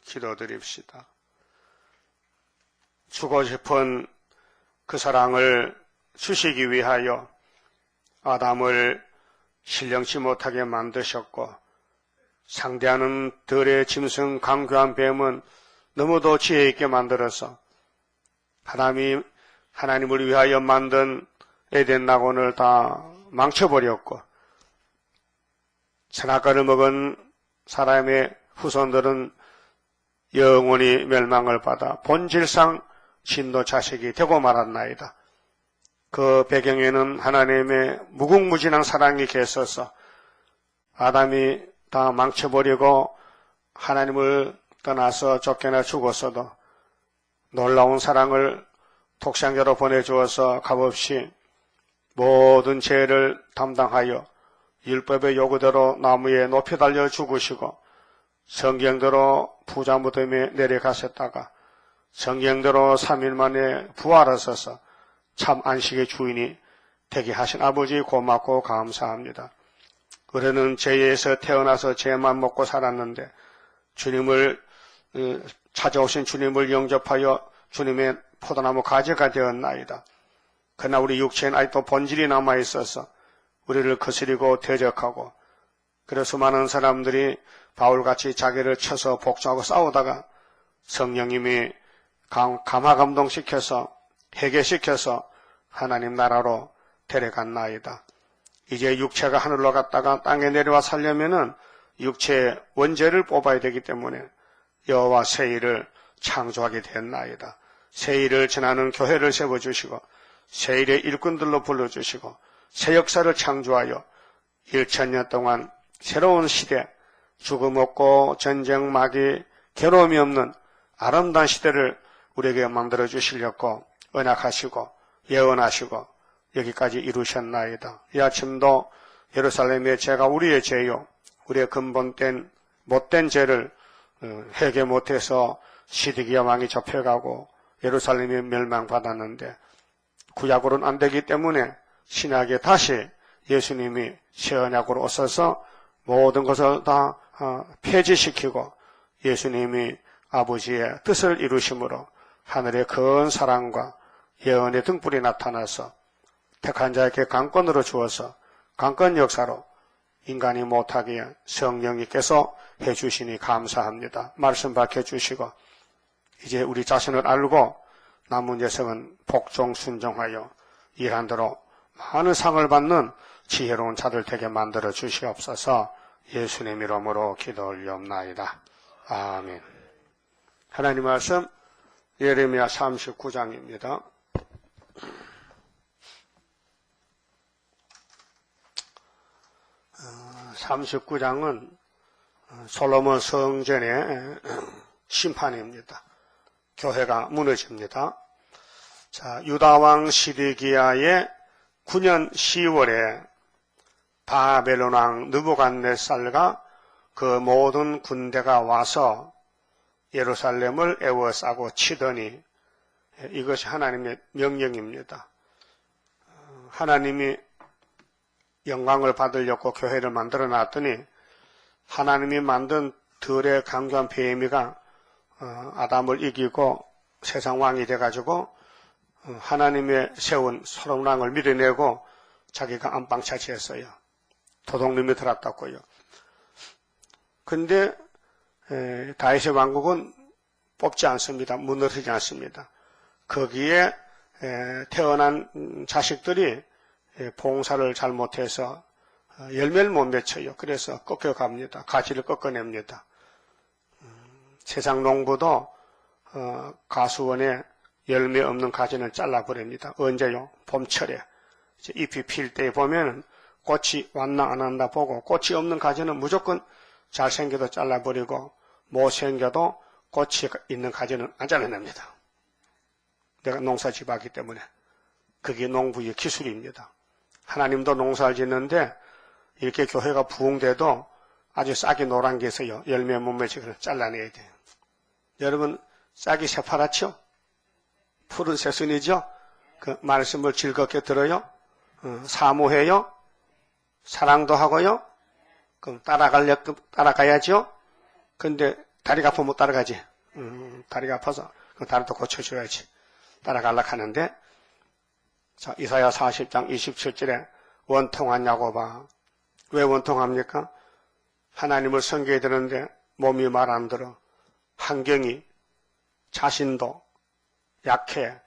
기도드립시다. 주고 싶은 그 사랑을 주시기 위하여 아담을 신령치 못하게 만드셨고, 상대하는 들의 짐승 강교한 뱀은 너무도 지혜 있게 만들어서 하나님을 위하여 만든 에덴 낙원을 다 망쳐버렸고, 선악과를 먹은 사람의 후손들은 영원히 멸망을 받아 본질상 진노 자식이 되고 말았나이다. 그 배경에는 하나님의 무궁무진한 사랑이 계셔서 아담이 다 망쳐버리고 하나님을 떠나서 쫓겨나 죽었어도 놀라운 사랑을 독생자로 보내주어서 값없이 모든 죄를 담당하여 율법의 요구대로 나무에 높이 달려 죽으시고, 성경대로 부자 무덤에 내려가셨다가 성경대로 3일 만에 부활하셔서 참 안식의 주인이 되게 하신 아버지 고맙고 감사합니다. 우리는 죄에서 태어나서 죄만 먹고 살았는데 주님을 찾아오신 주님을 영접하여 주님의 포도나무 가지가 되었나이다. 그러나 우리 육체는 아직도 본질이 남아있어서 우리를 거스리고 대적하고, 그래서 많은 사람들이 바울같이 자기를 쳐서 복종하고 싸우다가 성령님이 감화감동시켜서 회개시켜서 하나님 나라로 데려갔나이다. 이제 육체가 하늘로 갔다가 땅에 내려와 살려면은 육체의 원죄를 뽑아야 되기 때문에 여호와 새 일을 창조하게 됐나이다. 새 일을 전하는 교회를 세워주시고 새 일의 일꾼들로 불러주시고 새 역사를 창조하여 1000년 동안 새로운 시대, 죽음 없고 전쟁, 마귀, 괴로움이 없는 아름다운 시대를 우리에게 만들어 주시려고 언약하시고 예언하시고 여기까지 이루셨나이다. 이 아침도 예루살렘의 죄가 우리의 죄요, 우리의 근본된 못된 죄를 회개 못해서 시드기야 왕이 접해가고 예루살렘이 멸망받았는데, 구약으로는 안 되기 때문에 신약에 다시 예수님이 새 언약으로 오셔서 모든 것을 다 폐지시키고 예수님이 아버지의 뜻을 이루심으로 하늘의 큰 사랑과 예언의 등불이 나타나서 택한 자에게 강권으로 주어서 강권 역사로 인간이 못하기에 성령님께서 해주시니 감사합니다. 말씀 밝혀주시고 이제 우리 자신을 알고 남은 여성은 복종 순종하여 일한 대로 많은 상을 받는 지혜로운 자들 되게 만들어 주시옵소서. 예수님 이름으로 기도 올리옵나이다. 아멘. 하나님 말씀 예레미야 39장입니다. 어, 39장은 솔로몬 성전의 심판입니다. 교회가 무너집니다. 자, 유다왕 시드기야의 9년 10월에 바벨론 왕 느부갓네살과 그 모든 군대가 와서 예루살렘을 에워싸고 치더니, 이것이 하나님의 명령입니다. 하나님이 영광을 받으려고 교회를 만들어 놨더니 하나님이 만든 들의 강교한 뱀이가 아담을 이기고 세상 왕이 돼가지고 하나님의 세운 서러운 왕을 밀어내고 자기가 안방 차지했어요. 도둑놈이 들었다고요. 근데 다윗의 왕국은 뽑지 않습니다. 무너지지 않습니다. 거기에 태어난 자식들이 봉사를 잘못해서 열매를 못 맺혀요. 그래서 꺾여갑니다. 가지를 꺾어냅니다. 세상 농부도 가수원에 열매 없는 가지는 잘라버립니다. 언제요? 봄철에 잎이 필 때 보면 꽃이 왔나 안 왔나 보고, 꽃이 없는 가지는 무조건 잘생겨도 잘라버리고 못생겨도 꽃이 있는 가지는 안 잘라냅니다. 내가 농사짓고 하기 때문에. 그게 농부의 기술입니다. 하나님도 농사를 짓는데 이렇게 교회가 부흥돼도 아주 싹이 노란 게 있어요. 열매 못 맺히거나 잘라내야 돼요. 여러분, 싹이 새파랗죠? 푸른 새순이죠? 그 말씀을 즐겁게 들어요? 사모해요? 사랑도 하고요? 그럼 따라가야죠? 근데 다리가 아프면 못 따라가지. 다리가 아파서 그 다리도 고쳐줘야지. 따라가려고 하는데, 자, 이사야 40장 27절에 원통한 야곱아. 왜 원통합니까? 하나님을 섬겨야 되는데 몸이 말 안 들어. 환경이, 자신도 약해.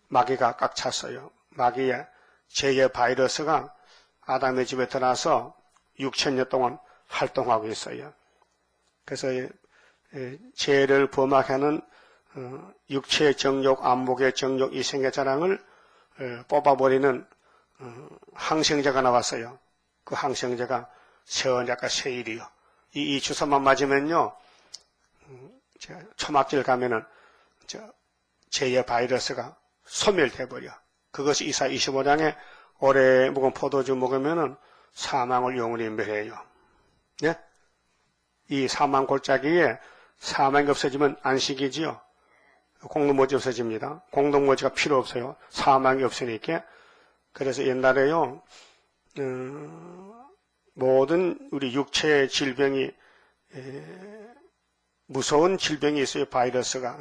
마귀가 꽉 찼어요. 마귀의 죄의 바이러스가 아담의 집에 들어와서 6,000년 동안 활동하고 있어요. 그래서 죄를 범하게 하는 육체의 정욕, 안목의 정욕, 이생의 자랑을 뽑아버리는 항생제가 나왔어요. 그 항생제가 세언약과 세일이요. 이 주사만 맞으면요, 초막질 가면은 죄의 바이러스가 소멸돼버려. 그것이 이사야 25장에 오래 묵은 포도주 먹으면은 사망을 영원히 멸해요. 네? 이 사망 골짜기에 사망이 없어지면 안식이지요. 공동모지 없어집니다. 공동모지가 필요 없어요. 사망이 없으니까. 그래서 옛날에요, 모든 우리 육체의 질병이, 무서운 질병이 있어요. 바이러스가.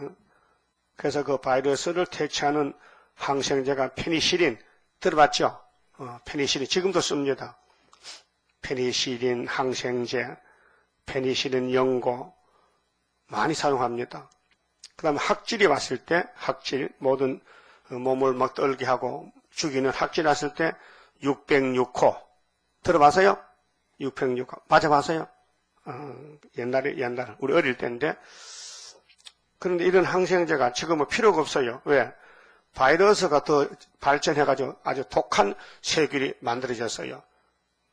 그래서 그 바이러스를 퇴치하는 항생제가 페니실린. 들어봤죠? 페니실린. 지금도 씁니다. 페니실린 항생제, 페니실린 연고 많이 사용합니다. 그 다음에 학질이 왔을 때, 학질, 모든 몸을 막 떨게 하고 죽이는 학질 왔을 때 606호. 들어봤어요? 606호. 맞아봤어요? 옛날에, 우리 어릴 때인데. 그런데 이런 항생제가 지금은 필요가 없어요. 왜? 바이러스가 더 발전해가지고 아주 독한 세균이 만들어졌어요.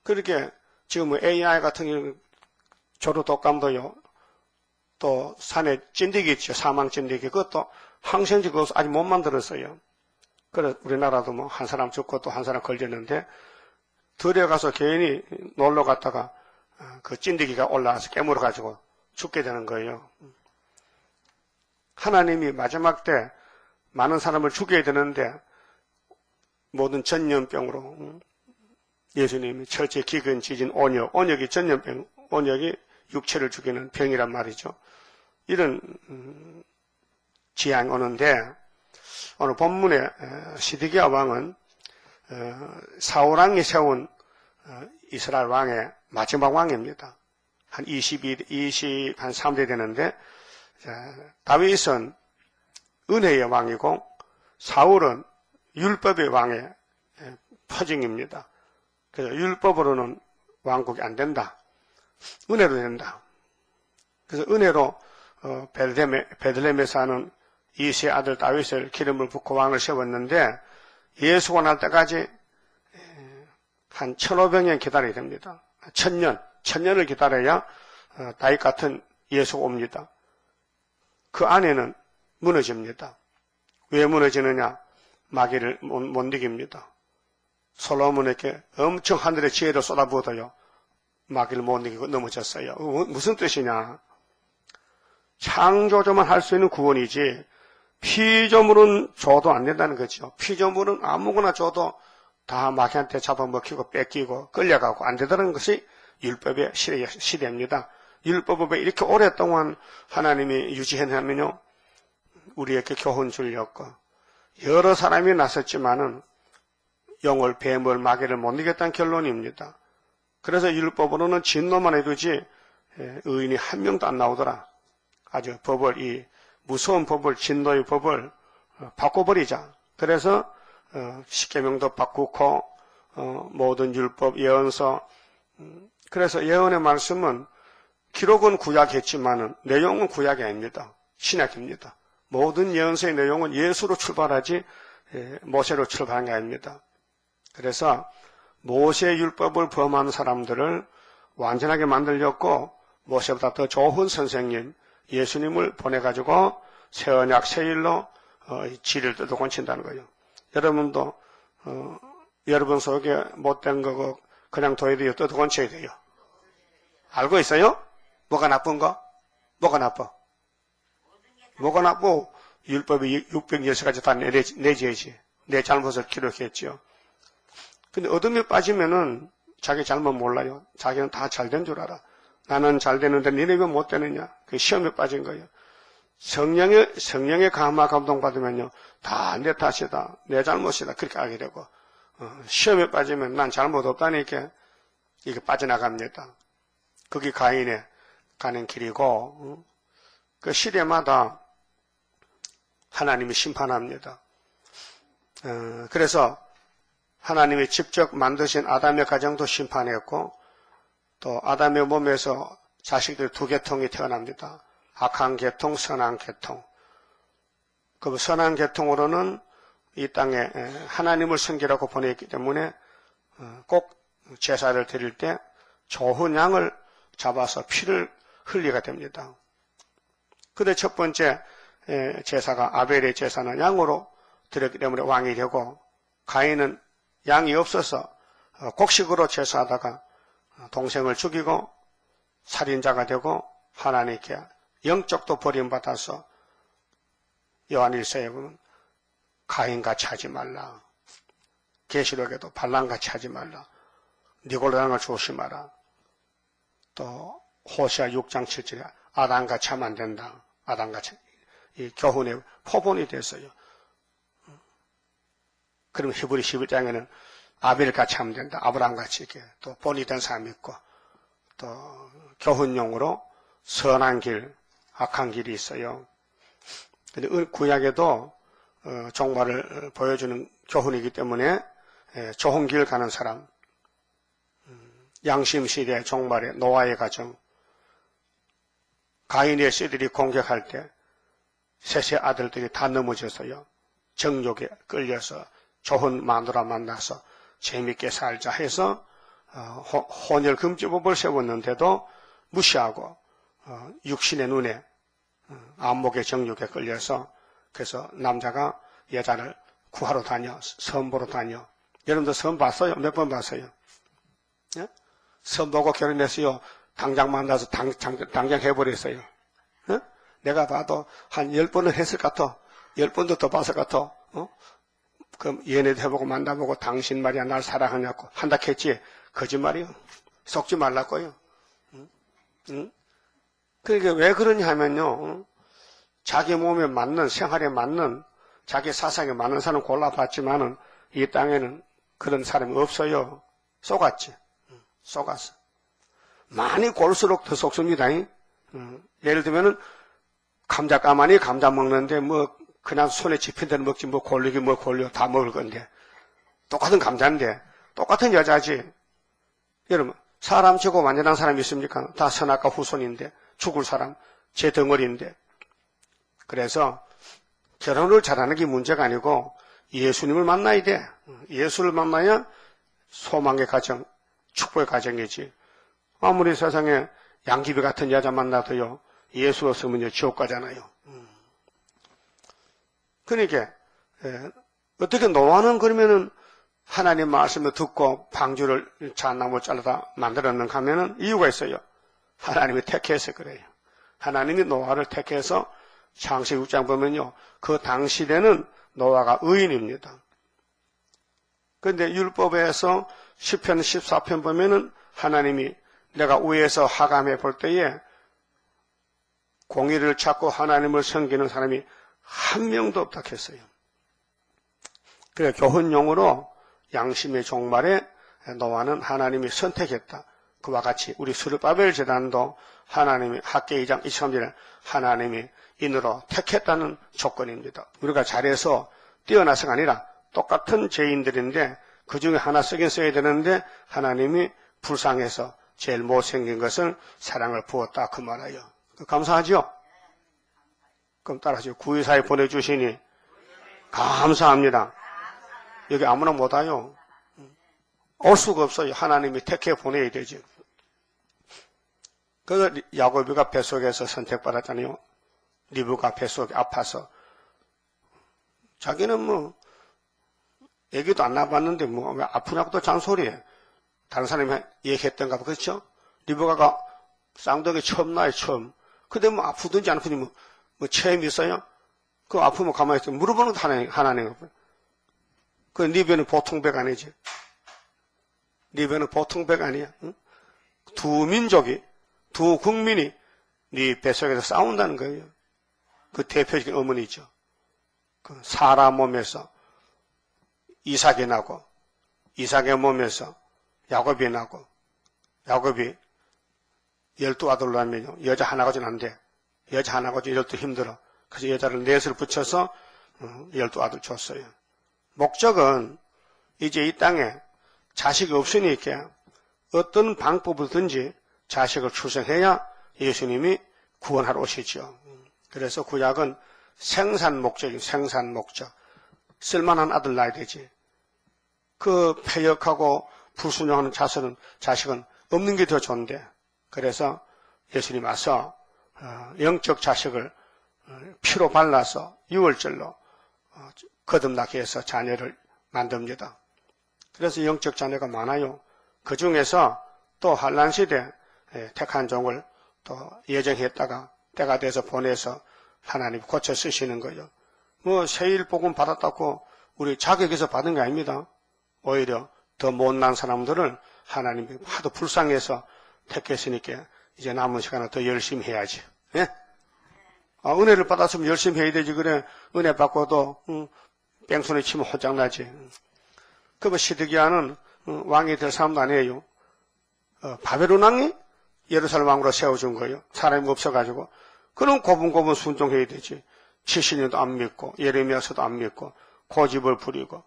그렇게 지금 AI 같은 경우 조류 독감도요. 또 산에 찐득이 있죠. 사망 찐득이. 그것도 항생제 그것도 아직 못 만들었어요. 그래서 우리나라도 뭐 한 사람 죽고 또 한 사람 걸렸는데 들여가서 괜히 놀러 갔다가 그 찐득이가 올라와서 깨물어가지고 죽게 되는 거예요. 하나님이 마지막 때 많은 사람을 죽여야 되는데 모든 전염병으로 예수님이 철제, 기근, 지진, 온역, 온역이 전염병, 온역이 육체를 죽이는 병이란 말이죠. 이런 지향이 오는데 오늘 본문에 시드기야 왕은 사울왕이 세운 이스라엘 왕의 마지막 왕입니다. 한 3대 되는데 다윗은 은혜의 왕이고 사울은 율법의 왕의 퍼징입니다. 그래서 율법으로는 왕국이 안 된다. 은혜로 된다. 그래서 은혜로 베들레헴에 사는 이세의 아들 다윗을 기름을 붓고 왕을 세웠는데 예수가 날 때까지 한 1500년 기다려야 됩니다. 1000년을 기다려야 다윗 같은 예수가 옵니다. 그 안에는 무너집니다. 왜 무너지느냐? 마귀를 못 이깁니다. 솔로몬에게 엄청 하늘의 지혜를 쏟아부어도요. 마귀를 못 이기고 넘어졌어요. 무슨 뜻이냐? 창조조만 할 수 있는 구원이지 피조물은 줘도 안 된다는 거죠. 피조물은 아무거나 줘도 다 마귀한테 잡아먹히고 뺏기고 끌려가고 안 되다는 것이 율법의 시대입니다. 율법에 이렇게 오랫동안 하나님이 유지해내면요. 우리에게 교훈 주려고 여러 사람이 나섰지만은 영을, 뱀을, 마귀를 못 이겼다는 결론입니다. 그래서 율법으로는 진노만 해두지 의인이 한 명도 안 나오더라. 아주 법을, 이 무서운 법을, 진노의 법을 바꿔버리자. 그래서 십계명도 바꾸고 모든 율법, 예언서, 그래서 예언의 말씀은 기록은 구약했지만은 내용은 구약이 아닙니다. 신약입니다. 모든 예언서의 내용은 예수로 출발하지 모세로 출발한 게 아닙니다. 그래서 모세의 율법을 범하는 사람들을 완전하게 만들려고 모세보다 더 좋은 선생님 예수님을 보내가지고 새 언약 새 일로 지를 뜯어곤친다는 거예요. 여러분도 여러분 속에 못된 거고 그냥 둬야 돼요? 뜯어곤쳐야 돼요? 알고 있어요? 뭐가 나쁜 거? 뭐가 나빠? 뭐가 나쁘고 율법이 610가지 다 내줘야지. 내 잘못을 기록했죠. 근데 어둠에 빠지면은 자기 잘못 몰라요. 자기는 다 잘된 줄 알아. 나는 잘 되는데 니네 왜 못 되느냐? 그 시험에 빠진 거예요. 성령의 감화 감동받으면요, 다 내 탓이다, 내 잘못이다, 그렇게 하게 되고, 시험에 빠지면 난 잘못 없다니까, 이게 빠져나갑니다. 그게 가인의 가는 길이고, 그 시대마다 하나님이 심판합니다. 그래서 하나님이 직접 만드신 아담의 가정도 심판했고, 또 아담의 몸에서 자식들 두 계통이 태어납니다. 악한 계통, 선한 계통. 그 선한 계통으로는 이 땅에 하나님을 섬기라고 보냈기 때문에 꼭 제사를 드릴 때 좋은 양을 잡아서 피를 흘리게 됩니다. 그런데 첫 번째 제사가 아벨의 제사는 양으로 드렸기 때문에 왕이 되고, 가인은 양이 없어서 곡식으로 제사하다가 동생을 죽이고 살인자가 되고 하나님께 영적도 버림받아서 요한일서에 보면 가인같이 하지 말라. 계시록에도 발람같이 하지 말라. 니골라당을 조심하라. 또 호시아 6장 7절에 아담같이 하면 안 된다. 아담같이. 이 교훈의 포본이 됐어요. 그럼 히브리 11장에는 아벨같이 하면 된다. 아브라함같이 이렇게 또 본이 된 사람이 있고, 또 교훈용으로 선한 길, 악한 길이 있어요. 근데 구약에도 종말을 보여주는 교훈이기 때문에 좋은 길 가는 사람, 양심시대 종말의 노아의 가정, 가인의 씨들이 공격할 때 셋의 아들들이 다 넘어져서요, 정욕에 끌려서 좋은 마누라 만나서 재밌게 살자 해서 혼혈금지법을 세웠는데도 무시하고 육신의 눈에 안목의 정욕에 끌려서, 그래서 남자가 여자를 구하러 다녀, 선보러 다녀. 여러분들 선 봤어요? 몇 번 봤어요? 예? 선 보고 결혼했어요? 당장 만나서 당장 해버렸어요. 예? 내가 봐도 한 10번은 했을 것 같아. 10번도 더 봤을 것 같아. 그럼 연애도 해보고 만나보고 당신 말이야 날 사랑하냐고 한다 했지. 거짓말이요. 속지 말라고요. 응? 그러니까 왜 그러냐 하면요, 자기 몸에 맞는, 생활에 맞는, 자기 사상에 맞는 사람 골라봤지만은 이 땅에는 그런 사람이 없어요. 속았지. 속았어. 많이 골수록 더 속습니다. 예를 들면은 감자 까마니 감자 먹는데 뭐 그냥 손에 집힌 대로 먹지 뭐 골리기 뭐 골려 다 먹을 건데, 똑같은 감자인데 똑같은 여자지. 여러분, 사람 치고 완전한 사람이 있습니까? 다 선악과 후손인데, 죽을 사람 제 덩어리인데. 그래서 결혼을 잘하는 게 문제가 아니고 예수님을 만나야 돼. 예수를 만나야 소망의 가정, 축복의 가정이지. 아무리 세상에 양귀비 같은 여자 만나도요, 예수 없으면 지옥 가잖아요. 그러니까 어떻게 노아는 그러면은 하나님 말씀을 듣고 방주를 잣나무 잘라다 만들었는가 하면은 이유가 있어요. 하나님이 택해서 그래요. 하나님이 노아를 택해서 창세기 6장 보면요, 그 당시에는 노아가 의인입니다. 그런데 율법에서 시편 14편 보면은 하나님이 내가 위에서 하감해 볼 때에 공의를 찾고 하나님을 섬기는 사람이 한 명도 없다 했어요. 그래 교훈용으로 양심의 종말에 노아는 하나님이 선택했다. 그와 같이 우리 스룹바벨 재단도 하나님이 학계 2장 23절에 하나님이 인으로 택했다는 조건입니다. 우리가 잘해서 뛰어나서가 아니라 똑같은 죄인들인데 그 중에 하나 쓰긴 써야 되는데 하나님이 불쌍해서 제일 못생긴 것을 사랑을 부었다 그 말이에요. 감사하죠? 그럼 따라하시죠. 구의사에 보내주시니 감사합니다. 여기 아무나 못 와요. 올 수가 없어요. 하나님이 택해 보내야 되지. 그래서 야곱이가 뱃속에서 선택받았잖아요. 리브가 뱃속에 아파서. 자기는 뭐 애기도 안 낳아봤는데 뭐 왜 아프냐고 또 잔소리해. 다른 사람이 얘기했던가 봐. 그렇죠? 리브가가 쌍둥이 처음 낳아요. 처음. 근데 뭐 아프든지 안 아프든지 뭐 체험이 있어요? 그 아프면 가만히 있어. 물어보는 것도 하나님. 그 리브는 보통 백 아니지. 리브는 보통 백 아니야. 응? 두 민족이 두 국민이 네 뱃속에서 싸운다는 거예요. 그 대표적인 어머니죠. 그 사라 몸에서 이삭이 나고 이삭의 몸에서 야곱이 나고 야곱이 12아들로 하면요. 여자 하나 가지고는 안 돼. 여자 하나 가지고 12 힘들어. 그래서 여자를 넷을 붙여서 12아들 줬어요. 목적은 이제 이 땅에 자식이 없으니까 어떤 방법이든지 자식을 출생해야 예수님이 구원하러 오시죠. 그래서 구약은 생산 목적이에요. 생산 목적. 쓸만한 아들 낳아야 되지. 그 패역하고 불순종하는 자식은 없는 게 더 좋은데. 그래서 예수님 와서 영적 자식을 피로 발라서 유월절로 거듭나게 해서 자녀를 만듭니다. 그래서 영적 자녀가 많아요. 그 중에서 또 환란 시대 택한 종을 또 예정했다가 때가 돼서 보내서 하나님 고쳐 쓰시는 거예요. 뭐 세일 복음 받았다고 우리 자격에서 받은 게 아닙니다. 오히려 더 못난 사람들을 하나님이 하도 불쌍해서 택했으니까 이제 남은 시간은 더 열심히 해야지. 예? 은혜를 받았으면 열심히 해야 되지. 그래 은혜 받고도 뺑소니 치면 호장나지. 그뭐 시드기야는 왕이 될 사람도 아니에요. 바벨론 왕이 예루살렘 왕으로 세워준 거예요. 사람이 없어가지고. 그럼 고분고분 순종해야 되지. 70년도 안 믿고 예레미야서도 안 믿고 고집을 부리고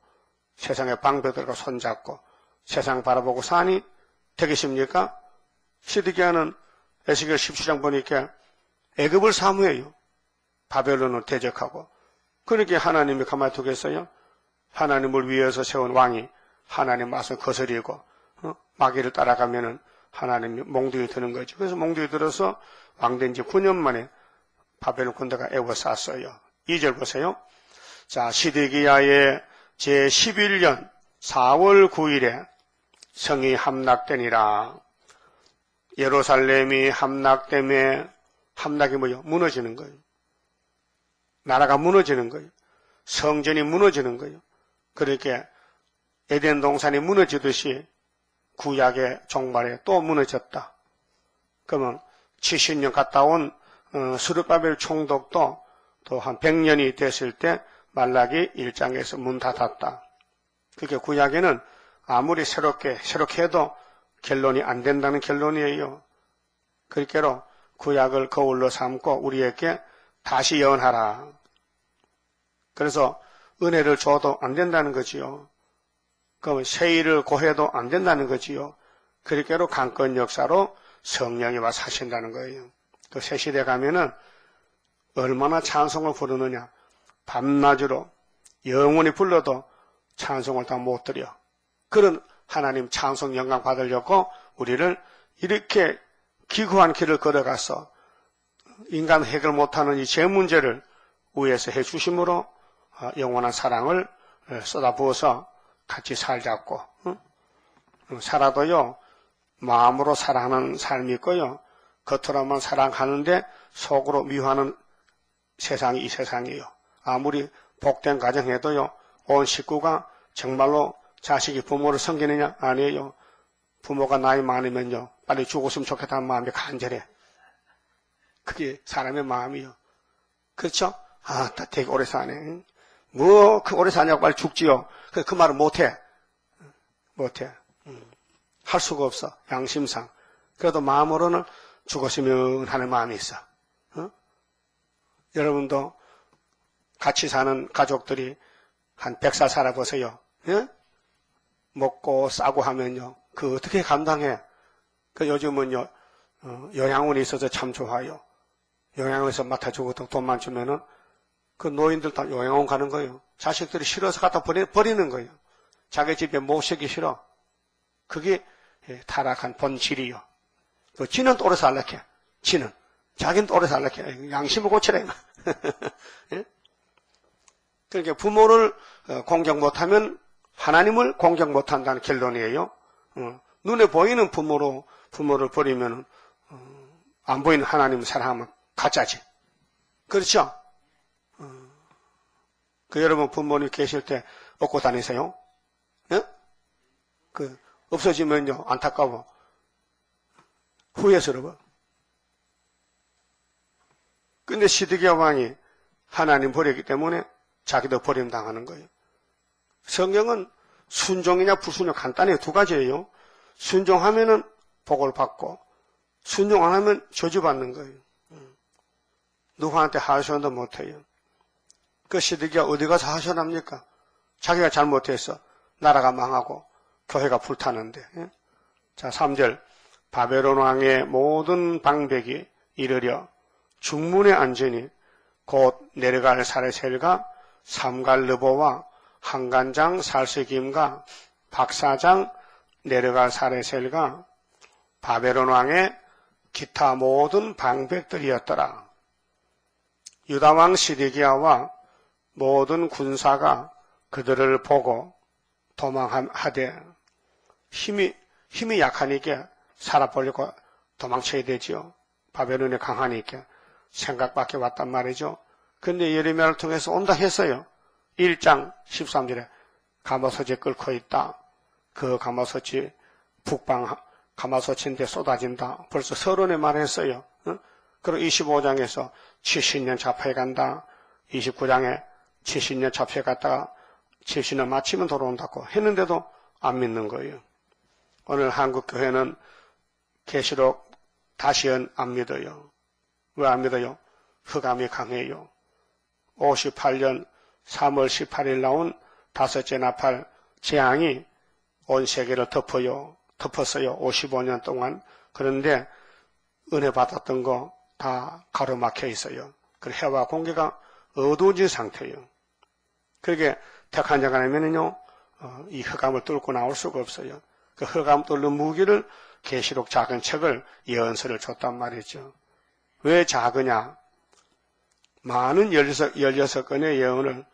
세상의 방배들과 손잡고 세상 바라보고 사니 되겠습니까? 시드기야는 에스겔 17장 보니까 애굽을 사모해요. 바벨론을 대적하고. 그렇게 하나님이 가만히 두겠어요? 하나님을 위해서 세운 왕이 하나님 말씀 거스리고 마귀를 따라가면은 하나님이 몽둥이 드는 거죠. 그래서 몽둥이 들어서 왕된 지 9년 만에 바벨론 군대가 에워쌌어요. 2절 보세요. 자, 시드기야의 제11년 4월 9일에 성이 함락되니라. 예루살렘이 함락됨에 함락이 뭐예요? 무너지는 거예요. 나라가 무너지는 거예요. 성전이 무너지는 거예요. 그렇게 에덴 동산이 무너지듯이 구약의 종말에 또 무너졌다. 그러면 70년 갔다 온 스룹바벨 총독도 또 한 100년이 됐을 때 말라기 1장에서 문 닫았다. 그렇게 구약에는 아무리 새롭게 해도 결론이 안 된다는 결론이에요. 그렇게로 구약을 거울로 삼고 우리에게 다시 예언하라. 그래서 은혜를 줘도 안 된다는 거지요. 그럼 세일을 고해도 안 된다는 거지요. 그렇게로 강권 역사로 성령이 와 사신다는 거예요. 또 새시대 가면은 얼마나 찬송을 부르느냐. 밤낮으로 영원히 불러도 찬송을 다 못 드려. 그런 하나님 찬송 영광 받으려고 우리를 이렇게 기구한 길을 걸어가서 인간 해결 못하는 이 죄 문제를 위에서 해주심으로 영원한 사랑을 쏟아부어서 같이 살자고. 살아도요 마음으로 사랑하는 삶이 있고요 겉으로만 사랑하는데 속으로 미워하는 세상이 이 세상이에요. 아무리 복된 가정해도요 온 식구가 정말로 자식이 부모를 섬기느냐? 아니에요. 부모가 나이 많으면요 빨리 죽었으면 좋겠다는 마음이 간절해. 그게 사람의 마음이요. 그렇죠? 되게 오래 사네. 그 오래 사냐고 빨리 죽지요. 그 말은 못해. 할 수가 없어. 양심상. 그래도 마음으로는 죽었으면 하는 마음이 있어. 여러분도 같이 사는 가족들이 한 100살 살아보세요. 예? 먹고 싸고 하면요. 그 어떻게 감당해? 그 요즘은요, 요양원이 있어서 참 좋아요. 요양원에서 맡아주고 돈만 주면은 그 노인들 다 요양원 가는 거예요. 자식들이 싫어서 갖다 버리는 거예요. 자기 집에 모시기 싫어. 그게 타락한 본질이요. 그 지는 또 오래 살라게. 지는. 자기는 또 오래 살라게. 양심을 고치래. 예? 그러니까 부모를 공경 못하면 하나님을 공경 못한다는 결론이에요. 눈에 보이는 부모를 버리면 안 보이는 하나님을 사랑하면 가짜지. 그렇죠? 여러분 부모님 계실 때 업고 다니세요? 예? 없어지면요 안타까워. 후회스러워. 근데 시드기야 왕이 하나님 버렸기 때문에 자기도 버림당하는 거예요. 성경은 순종이냐 불순종 간단해요. 두 가지예요. 순종하면은 복을 받고 순종 안 하면 저주받는 거예요. 누구한테 하소연도 못해요. 그 시드기야 어디 가서 하소연합니까? 자기가 잘못해서 나라가 망하고 교회가 불타는데. 자, 3절 바벨론 왕의 모든 방백이 이르려 중문에 앉으니 곧 내려갈 사레셀과 삼갈르보와 한간장 살스김과 박사장 내려갈 사레셀과 바벨론 왕의 기타 모든 방백들이었더라. 유다왕 시드기야와 모든 군사가 그들을 보고 도망하되 힘이 약하니까 살아보려고 도망쳐야 되죠. 바벨론이 강하니까 생각밖에 왔단 말이죠. 근데 예레미야를 통해서 온다 했어요. 1장 13절에 가마솥이 끓고 있다. 그 가마솥이 북방 가마솥인데 쏟아진다. 벌써 서론에 말했어요. 그리고 25장에서 70년 잡혀에 간다. 29장에 70년 잡혀에 갔다가 70년 마치면 돌아온다고 했는데도 안 믿는 거예요. 오늘 한국 교회는 계시록 다시은 안 믿어요. 왜 안 믿어요? 흑암이 강해요. 58년 3월 18일 나온 다섯째 나팔 재앙이 온 세계를 덮었어요. 55년 동안. 그런데 은혜 받았던 거 다 가로막혀 있어요. 그리고 해와 공기가 어두워진 상태예요. 그렇게 택한 자가 아니면요, 이 흑암을 뚫고 나올 수가 없어요. 그 흑암 뚫는 무기를 계시록 작은 책을 예언서를 줬단 말이죠. 왜 작으냐? 많은 16건의 예언을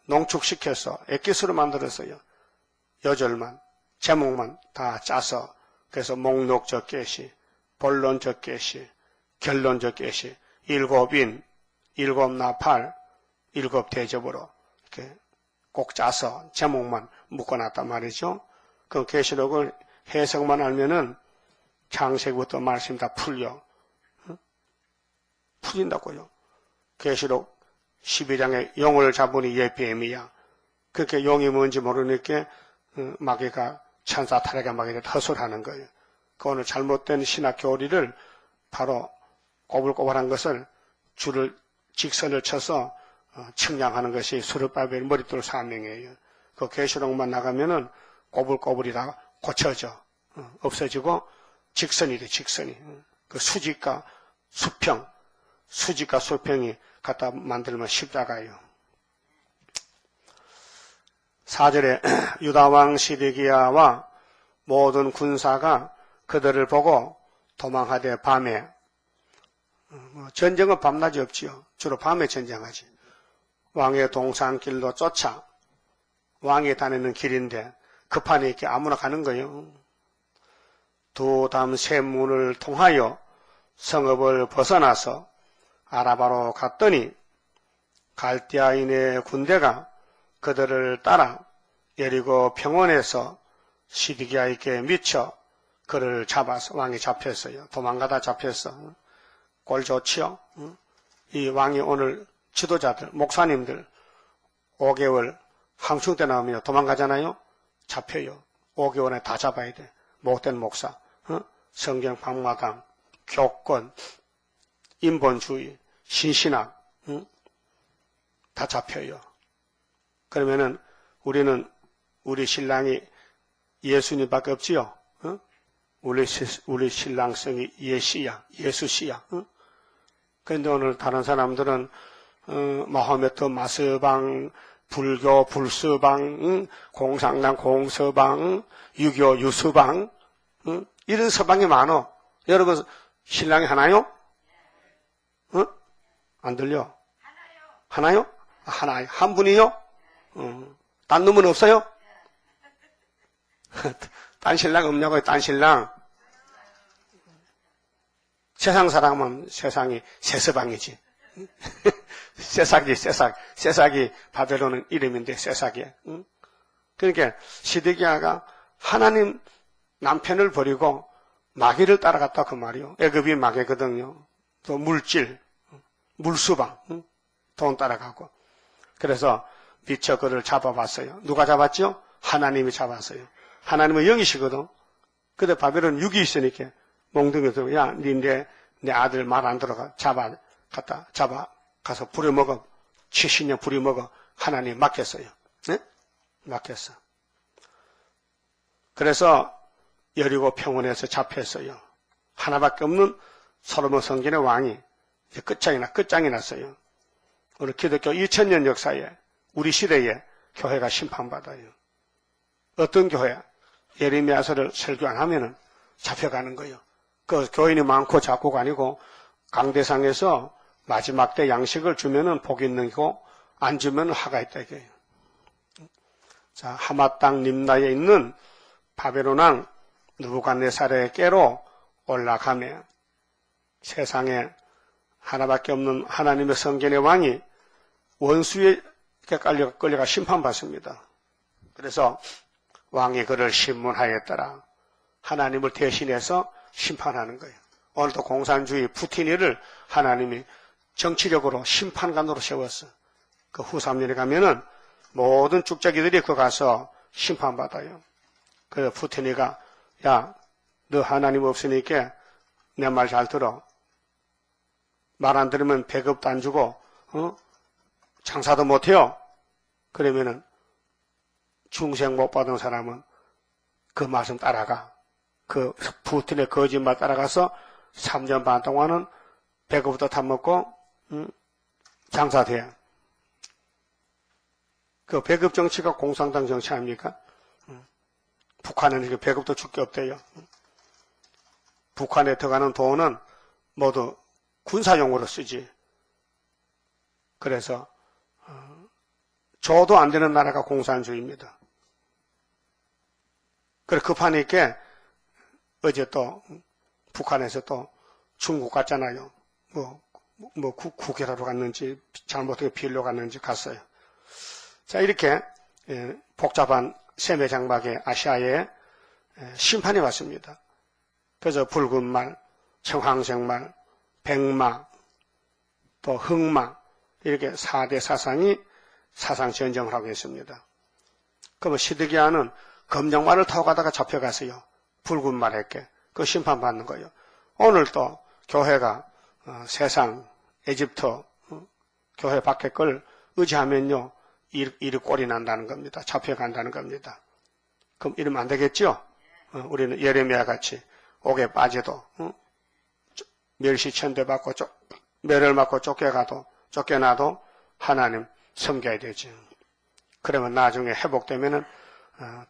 농축시켜서 엑기스로 만들었어요. 여절만, 제목만 다 짜서. 그래서 목록적 계시, 본론적 계시, 결론적 계시, 7인, 7나팔, 7대접으로 이렇게 꼭 짜서 제목만 묶어놨단 말이죠. 그 계시록을 해석만 알면은 창세기부터 말씀 다 풀린다고요. 계시록 12장에 용을 잡으니 얘 뱀이야. 그렇게 용이 뭔지 모르니까 마귀가 천사 타락의 마귀를 허술하는 거예요. 그 오늘 잘못된 신학 교리를 바로 꼬불꼬불한 것을 직선을 쳐서 측량하는 것이 수르바벨 머릿돌 사명이에요. 그 계시록만 나가면은 꼬불꼬불이 다 고쳐져 없어지고 직선이 돼. 직선이. 그 수직과 수평이 갖다 만들면 십자가예요. 4절에 유다왕 시드기야와 모든 군사가 그들을 보고 도망하되 밤에, 전쟁은 밤낮이 없지요. 주로 밤에 전쟁하지. 왕의 동산길로 쫓아, 왕이 다니는 길인데 급하니 이렇게 아무나 가는 거예요. 두 담 세 문을 통하여 성읍을 벗어나서 아라바로 갔더니 갈대아인의 군대가 그들을 따라 여리고 평원에서 시드기야에게 미쳐 그를 잡아서 왕이 잡혔어요. 도망가다 잡혔어. 꼴 좋지요? 이 왕이 오늘 지도자들, 목사님들 5개월 항충 때 나오면 도망가잖아요. 잡혀요. 5개월에 다 잡아야 돼. 못된 목사, 성경 박마당, 교권, 인본주의, 신신학, 다 잡혀요. 그러면은 우리 신랑이 예수님밖에 없지요. 우리 신랑성이 예수씨야. 그런데 오늘 다른 사람들은 마호메트 마스방, 불교 불서방, 공산당 공서방, 유교 유서방, 이런 서방이 많어. 여러분 신랑이 하나요? 안 들려? 하나요? 하나요. 한 분이요? 딴 놈은 없어요? 딴 신랑 없냐고요? 딴 신랑. 세상 사람은 세상이 세서방이지. 세삭이 바벨론은 이름인데 세삭이야. 그러니까 시드기야가 하나님 남편을 버리고 마귀를 따라갔다 그 말이요. 애굽이 마귀거든요. 또 물질, 물수방, 돈 따라가고. 그래서 미처 그를 잡아봤어요. 누가 잡았죠? 하나님이 잡았어요. 하나님은 영이시거든. 근데 바벨론 육이 있으니까 몽둥이도 야, 내 아들 말 안 들어가. 가서 부려먹어. 70년 부려먹어. 하나님 맡겼어요. 네? 맡겼어. 그래서 여리고 평원에서 잡혔어요. 하나밖에 없는 솔로몬 성전의 왕이 이제 끝장이 났어요. 오늘 기독교 2000년 역사에 우리 시대에 교회가 심판받아요. 어떤 교회? 예레미야서를 설교 안 하면은 잡혀가는 거예요. 그 교인이 많고 작고가 아니고 강대상에서 마지막 때 양식을 주면은 복이 있는 거고 안 주면 화가 있다 이게요. 자, 하마 땅 림나에 있는 바벨론 왕 느부갓네살의 께로 올라가며 세상에 하나밖에 없는 하나님의 성전의 왕이 원수에게 끌려가 심판받습니다. 그래서 왕이 그를 신문하였더라. 하나님을 대신해서 심판하는 거예요. 오늘도 공산주의 푸틴이를 하나님이 정치력으로 심판관으로 세웠어. 그 후 3년에 가면은 모든 축제기들이 그 가서 심판받아요. 그 푸틴이가 야, 너 하나님 없으니까 내 말 잘 들어. 말 안 들으면 배급도 안 주고 장사도 못해요. 그러면은 중생 못 받은 사람은 그 말씀 따라가. 그 푸틴의 거짓말 따라가서 3년 반 동안은 배급도 다 먹고 장사돼. 그 배급 정치가 공산당 정치 아닙니까? 북한은 배급도 줄 게 없대요. 북한에 들어가는 돈은 모두 군사용으로 쓰지. 그래서 줘도 안 되는 나라가 공산주의입니다. 그래 급하니까 어제 또 북한에서 또 중국 갔잖아요. 국회라로 갔는지 잘못하게 비일로 갔는지 갔어요. 자, 이렇게 복잡한 세매장막의 아시아에 심판이 왔습니다. 그래서 붉은 말, 청황색 말, 백마, 또 흑마 이렇게 4대 사상이 사상전쟁을 하고 있습니다. 그러면 시드기야는 검정말을 타고 가다가 잡혀갔어요. 붉은 말 했게. 그 심판받는 거예요. 오늘 또 교회가 세상 에집트 교회 밖에 걸 의지하면요. 일이 꼴이 난다는 겁니다. 잡혀간다는 겁니다. 그럼 이러면 안 되겠죠? 우리는 예레미야 같이 옥에 빠져도 멸시천대 받고 멸을 맞고 쫓겨나도 하나님 섬겨야 되죠. 그러면 나중에 회복되면은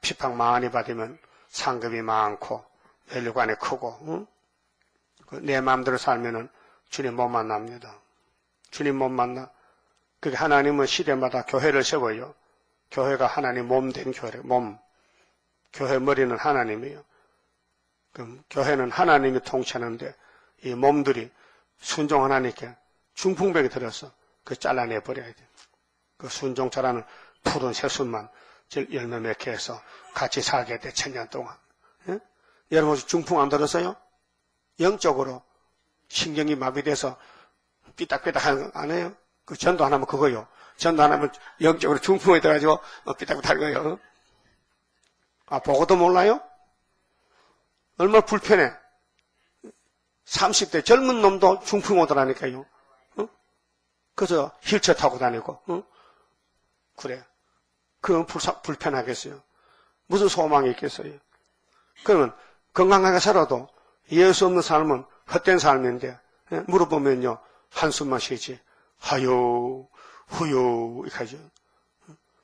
피팍 많이 받으면 상급이 많고 혈류관이 크고 내 마음대로 살면은 주님 못 만납니다. 주님 못 만나. 그게 하나님은 시대마다 교회를 세워요. 교회가 하나님 몸 된 교회래요. 몸. 교회 머리는 하나님이에요. 그럼 교회는 하나님이 통치하는데 이 몸들이 순종하나니까 중풍병이 들어서 그 잘라내 버려야 돼. 그 순종 잘하는 푸른 새순만 열매 맺게 해서 같이 살게 돼. 1000년 동안. 예? 여러분 중풍 안 들었어요? 영적으로 신경이 마비돼서 삐딱삐딱 하는 거 안 해요? 그 전도 안 하면 그거요. 전도 안 하면 영적으로 중풍이 돼가지고 삐딱삐딱 하는 거예요. 아, 보고도 몰라요? 얼마나 불편해. 30대 젊은 놈도 중풍 오더라니까요. 그래서 휠체어 타고 다니고. 그래. 그건 불편하겠어요. 무슨 소망이 있겠어요. 그러면 건강하게 살아도 예수 없는 삶은 헛된 삶인데 물어보면요. 한숨만 쉬지. 하요 후요 이렇게 하죠.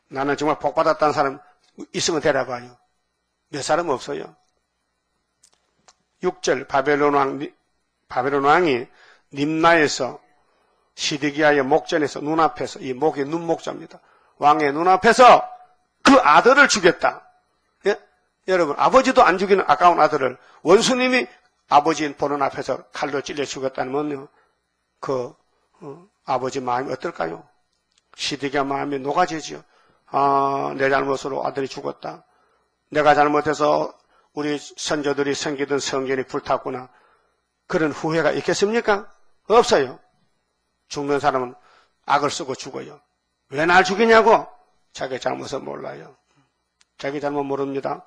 나는 정말 복받았다는 사람 있으면 데려봐요. 몇 사람 없어요. 6절 바벨론 왕이 림나에서 시드기야의 목전에서 눈앞에서 이 목이 눈목자입니다. 왕의 눈앞에서 그 아들을 죽였다. 예? 여러분 아버지도 안 죽이는 아까운 아들을 원수님이 아버지 보는 앞에서 칼로 찔려 죽였다면요. 그 아버지 마음이 어떨까요? 시드기야 마음이 녹아지지요. 아, 내 잘못으로 아들이 죽었다. 내가 잘못해서 우리 선조들이 섬기던 성전이 불탔구나. 그런 후회가 있겠습니까? 없어요. 죽는 사람은 악을 쓰고 죽어요. 왜 날 죽이냐고? 자기 잘못을 몰라요. 자기 잘못 모릅니다.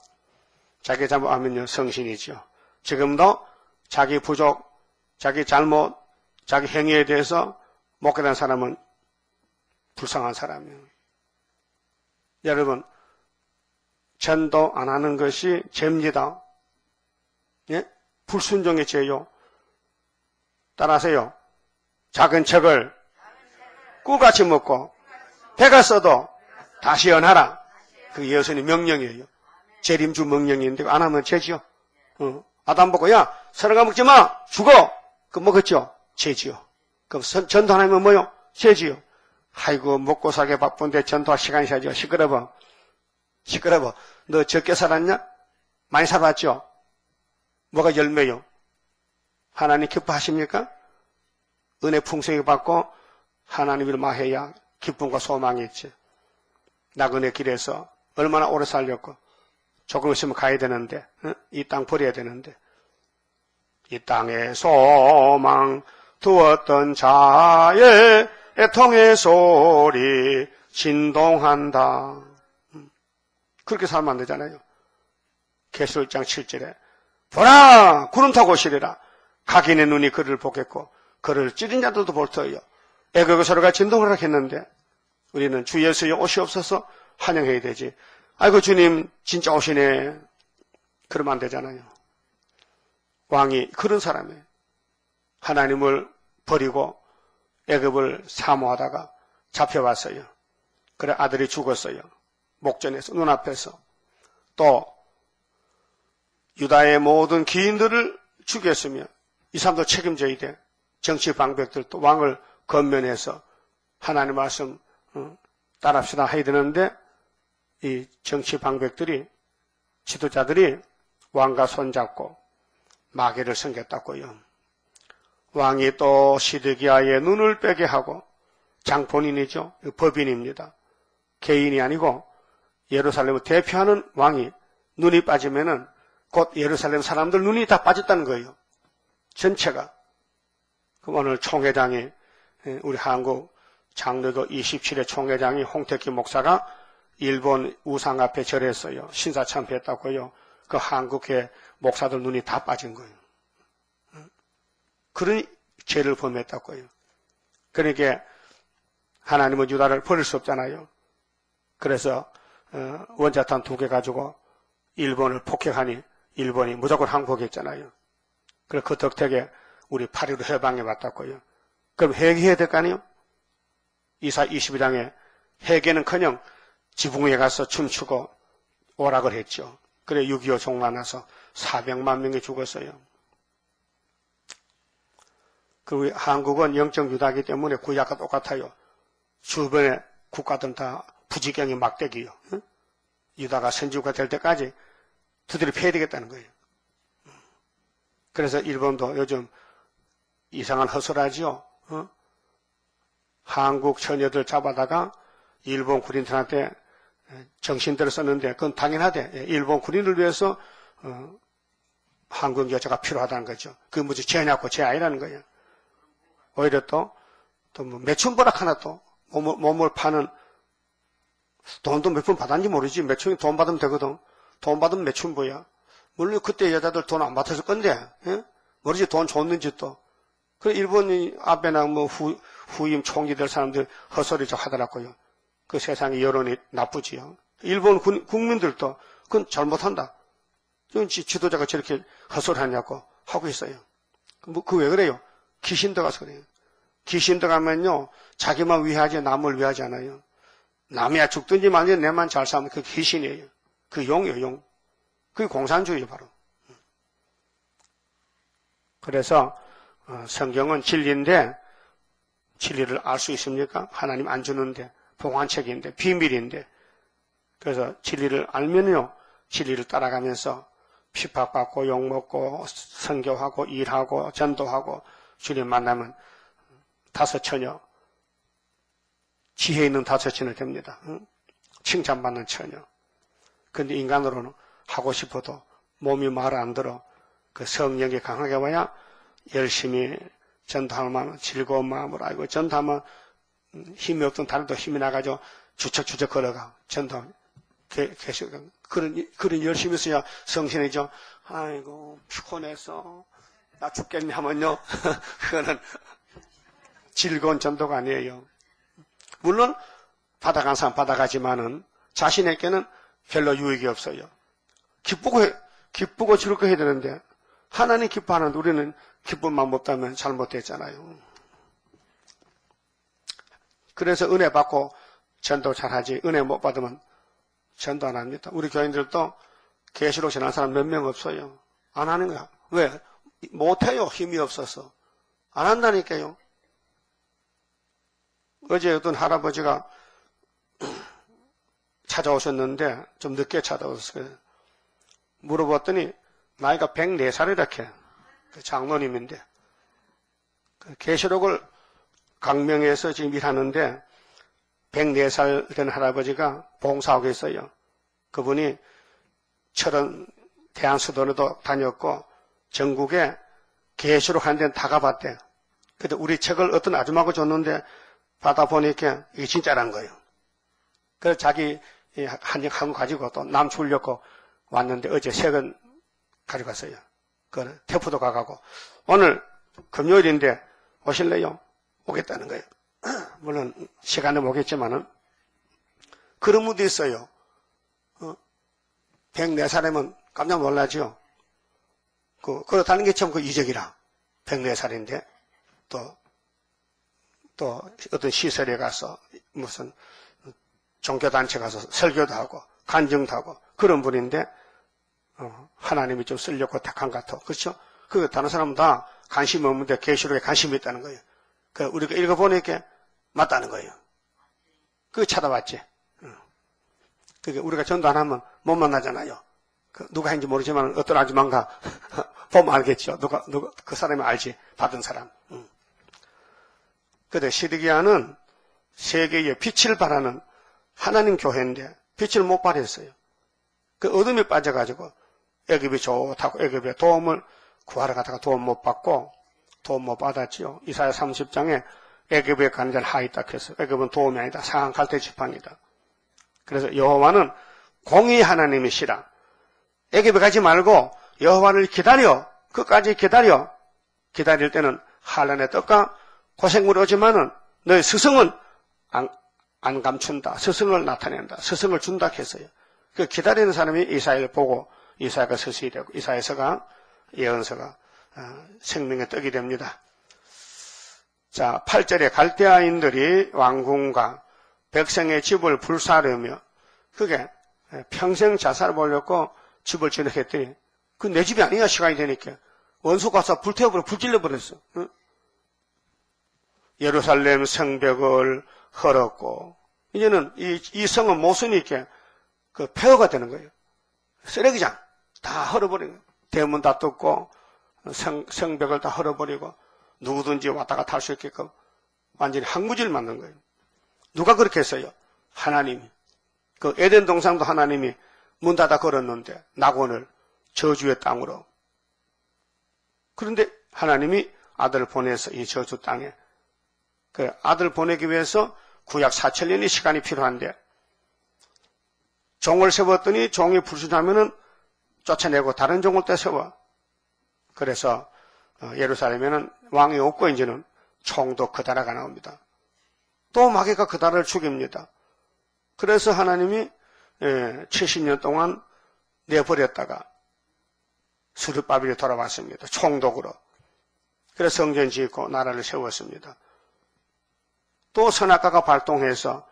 자기 잘못 하면요, 성신이죠. 지금도 자기 부족, 자기 잘못, 자기 행위에 대해서 못깨달은 사람은 불쌍한 사람이에요. 여러분, 전도 안 하는 것이 죄입니다. 예? 불순종의 죄요. 따라하세요. 작은 책을 꿀같이 먹고 배가 써도 다시 연하라. 그 예수님 명령이에요. 재림주 명령인데 안 하면 죄지요. 아담 보고 야 서로가 먹지 마. 죽어. 그 먹었죠. 죄지요. 그럼 전도 안 하면 뭐요? 죄지요. 아이고 먹고 살게 바쁜데 전도할 시간이 있어야죠. 시끄러워. 시끄러워. 너 적게 살았냐? 많이 살았죠? 뭐가 열매요? 하나님 기뻐하십니까? 은혜 풍성히 받고 하나님을 마해야 기쁨과 소망이 있지. 나그네 길에서 얼마나 오래 살렸고 조금 있으면 가야 되는데 이 땅 버려야 되는데 이 땅에 소망 두었던 자의 애통의 소리 진동한다. 그렇게 살면 안 되잖아요. 계시록 7절에 보라 구름 타고 오시리라. 각인의 눈이 그를 보겠고 그를 찌른 자들도 볼 터이요. 애국의 소리가 진동을 하겠는데 우리는 주 예수의 오시옵소서 환영해야 되지. 아이고 주님 진짜 오시네. 그러면 안 되잖아요. 왕이 그런 사람이에요. 하나님을 버리고 애굽을 사모하다가 잡혀왔어요. 그래 아들이 죽었어요. 목전에서 눈앞에서. 또 유다의 모든 기인들을 죽였으며 이 사람도 책임져야 돼. 정치 방백들도 왕을 건면해서 하나님 말씀 따라합시다 해야 되는데 이 정치 방백들이 지도자들이 왕과 손잡고 마귀를 섬겼다고요. 왕이 또 시드기야의 눈을 빼게 하고 장본인이죠. 법인입니다. 개인이 아니고 예루살렘을 대표하는 왕이 눈이 빠지면은 곧 예루살렘 사람들 눈이 다 빠졌다는 거예요. 전체가. 그럼 오늘 총회장이 우리 한국 장로교 27회 총회장이 홍택기 목사가 일본 우상 앞에 절했어요. 신사참배했다고요. 그 한국의 목사들 눈이 다 빠진 거예요. 그런 죄를 범했다고요. 그러니까 하나님은 유다를 버릴 수 없잖아요. 그래서 원자탄 2개 가지고 일본을 폭격하니 일본이 무조건 항복했잖아요. 그래서 그 덕택에 우리 8.15 해방에 왔다고요. 그럼 회개해야 될 거 아니에요? 이사 22장에 회개는커녕 지붕에 가서 춤추고 오락을 했죠. 그래 6.25 종말 나서 400만 명이 죽었어요. 그리고 한국은 영적 유다이기 때문에 구약과 똑같아요. 주변의 국가들은 다 부지경이 막대기요. 유다가 선지국가 될 때까지 두드려 패야 되겠다는 거예요. 그래서 일본도 요즘 이상한 허술하지요. 한국 처녀들 잡아다가 일본 군인들한테 정신들을 썼는데 그건 당연하대. 일본 군인을 위해서 한국 여자가 필요하다는 거죠. 그게 무슨 죄냐고 죄 아니라는 거예요. 오히려 또 뭐 매춘부락 하나 또 몸을 파는 돈도 몇 푼 받았는지 모르지. 매춘이 돈 받으면 되거든. 돈 받으면 매춘부야. 물론 그때 여자들 돈 안 받았을 건데 모르지 돈 줬는지 또. 그 일본이 앞에나 뭐 후임 총리 될 사람들 헛소리 좀 하더라고요. 그 세상의 여론이 나쁘지요. 일본 국민들도 그건 잘못한다. 지도자가 저렇게 헛소리 하냐고 하고 있어요. 그 왜 그래요? 귀신도 가서 그래요. 귀신도 가면요 자기만 위하지 남을 위하지 않아요. 남이야 죽든지 말든지 내만 잘 살면 그 귀신이에요. 그 용이에요, 용. 그게 공산주의예요, 바로. 그래서 성경은 진리인데 진리를 알 수 있습니까? 하나님 안 주는데 봉환책인데 비밀인데 그래서 진리를 알면요 진리를 따라가면서 핍박받고 욕먹고 선교하고 일하고 전도하고 주님 만나면 5처녀 지혜 있는 5처녀 됩니다. 칭찬받는 처녀. 근데 인간으로는 하고 싶어도 몸이 말 안 들어 그 성령이 강하게 와야 열심히 전도할 마음, 즐거운 마음으로 알고, 전도하면 힘이 없던 다른도 힘이 나가지고 주척주척 걸어가. 전도, 그런 열심히 있어야 성신이죠. 아이고, 피곤해서, 나 죽겠네 하면요. 그거는 즐거운 전도가 아니에요. 물론, 받아간 사람 받아가지만은 자신에게는 별로 유익이 없어요. 기쁘고 즐겁게 해야 되는데, 하나님 기뻐하는데 우리는 기쁨만 못하면 잘못됐잖아요. 그래서 은혜 받고 전도 잘하지, 은혜 못 받으면 전도 안 합니다. 우리 교인들도 계시록 지난 사람 몇 명 없어요. 안 하는 거야. 왜? 못해요. 힘이 없어서. 안 한다니까요. 어제 어떤 할아버지가 찾아오셨는데 좀 늦게 찾아오셨어요. 물어봤더니 나이가 104살이라케. 장로님인데 계시록을 강명에서 지금 일하는데 104살 된 할아버지가 봉사하고 있어요. 그분이 철원 대한수도원에도 다녔고 전국에 계시록 한 데는 다 가봤대. 근데 우리 책을 어떤 아줌마가 줬는데 받아보니까 이게 진짜란 거예요. 그래서 자기 한거 가지고 또 남 주려고 왔는데 어제 책은 가져갔어요. 그 태포도 가가고 오늘 금요일인데 오실래요? 오겠다는 거예요. 물론 시간은 오겠지만은 그런 분도 있어요. 104살이면 깜짝 놀라죠. 그렇다는 게 참 그 이적이라. 104살인데 또 어떤 시설에 가서 무슨 종교단체 가서 설교도 하고 간증도 하고 그런 분인데 하나님이 좀 쓰려고 택한 것 같아. 그렇죠? 다른 사람은 다 관심이 없는데 계시록에 관심이 있다는 거예요. 우리가 읽어보니까 맞다는 거예요. 그거 찾아봤지. 우리가 전도 안 하면 못 만나잖아요. 누가 했는지 모르지만 어떤 아줌마인가 보면 알겠죠. 누가 그 사람이 알지. 받은 사람. 근데 시드기야는 세계에 빛을 발하는 하나님 교회인데 빛을 못 발했어요. 어둠이 빠져가지고 애굽이 좋다고 애굽에 도움을 구하러 가다가 도움 못 받고 도움 못 받았지요. 이사야 30장에 애굽에 가는 자는 하이 딱 했어요. 애굽은 도움이 아니다. 상한 갈대 지팡이다. 그래서 여호와는 공의 하나님이시라. 애굽에 가지 말고 여호와를 기다려. 끝까지 기다려. 기다릴 때는 한란의 떡과 고생물이 오지만은 너의 스승은 안 감춘다. 스승을 나타낸다. 스승을 준다 했어요. 기다리는 사람이 이사야를 보고 이사야가 서식이 되고 이사야서가 예언서가 생명의 떡이 됩니다. 자, 8절에 갈대아인들이 왕궁과 백성의 집을 불사르며 그게 평생 자살을 보려고 집을 진흙했더니 그 내 집이 아니야. 시간이 되니까 원수 가서 불태워버려 불질러버렸어. 응? 예루살렘 성벽을 헐었고 이제는 이 성은 못 쓰니까 폐허가 되는 거예요. 쓰레기장 다 헐어버린 거예요. 대문 다 뚫고 성벽을 다 헐어버리고 누구든지 왔다 갔다 할 수 있게끔 완전히 항무지를 만든 거예요. 누가 그렇게 했어요? 하나님이. 에덴 동산도 하나님이 문 닫아 걸었는데 낙원을 저주의 땅으로. 그런데 하나님이 아들을 보내서 이 저주 땅에 아들 보내기 위해서 구약 4,000년의 시간이 필요한데 종을 세웠더니 종이 불순하면은 쫓아내고 다른 종을 또 세워. 그래서 예루살렘에는 왕이 없고 이제는 총독 그다라가 나옵니다. 또 마귀가 그다라를 죽입니다. 그래서 하나님이 70년 동안 내버렸다가 스룹바벨이 돌아왔습니다. 총독으로. 그래서 성전 짓고 나라를 세웠습니다. 또 선악과가 발동해서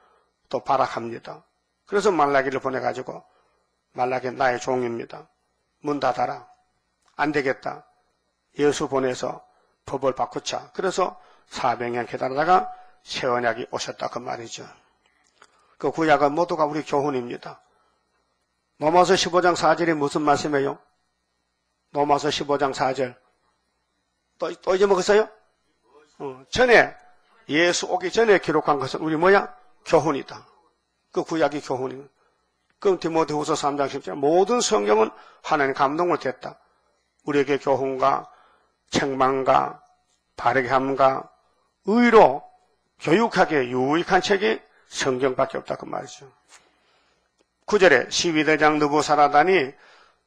또 발악합니다. 그래서 말라기를 보내가지고 말라기 나의 종입니다. 문 닫아라. 안 되겠다. 예수 보내서 법을 바꾸자. 그래서 400년 기다리다가 새 언약이 오셨다 그 말이죠. 그 구약은 모두가 우리 교훈입니다. 로마서 15장 4절이 무슨 말씀이에요? 로마서 15장 4절. 또 잊어먹었어요? 전에 예수 오기 전에 기록한 것은 우리 뭐야? 교훈이다. 그 구약이 교훈이에요. 그럼 디모데후서 3장 10절 모든 성경은 하나님 감동을 됐다. 우리에게 교훈과 책망과 바르게 함과 의로 교육하기에 유익한 책이 성경밖에 없다 그 말이죠. 9절에 12대장 느부사라단이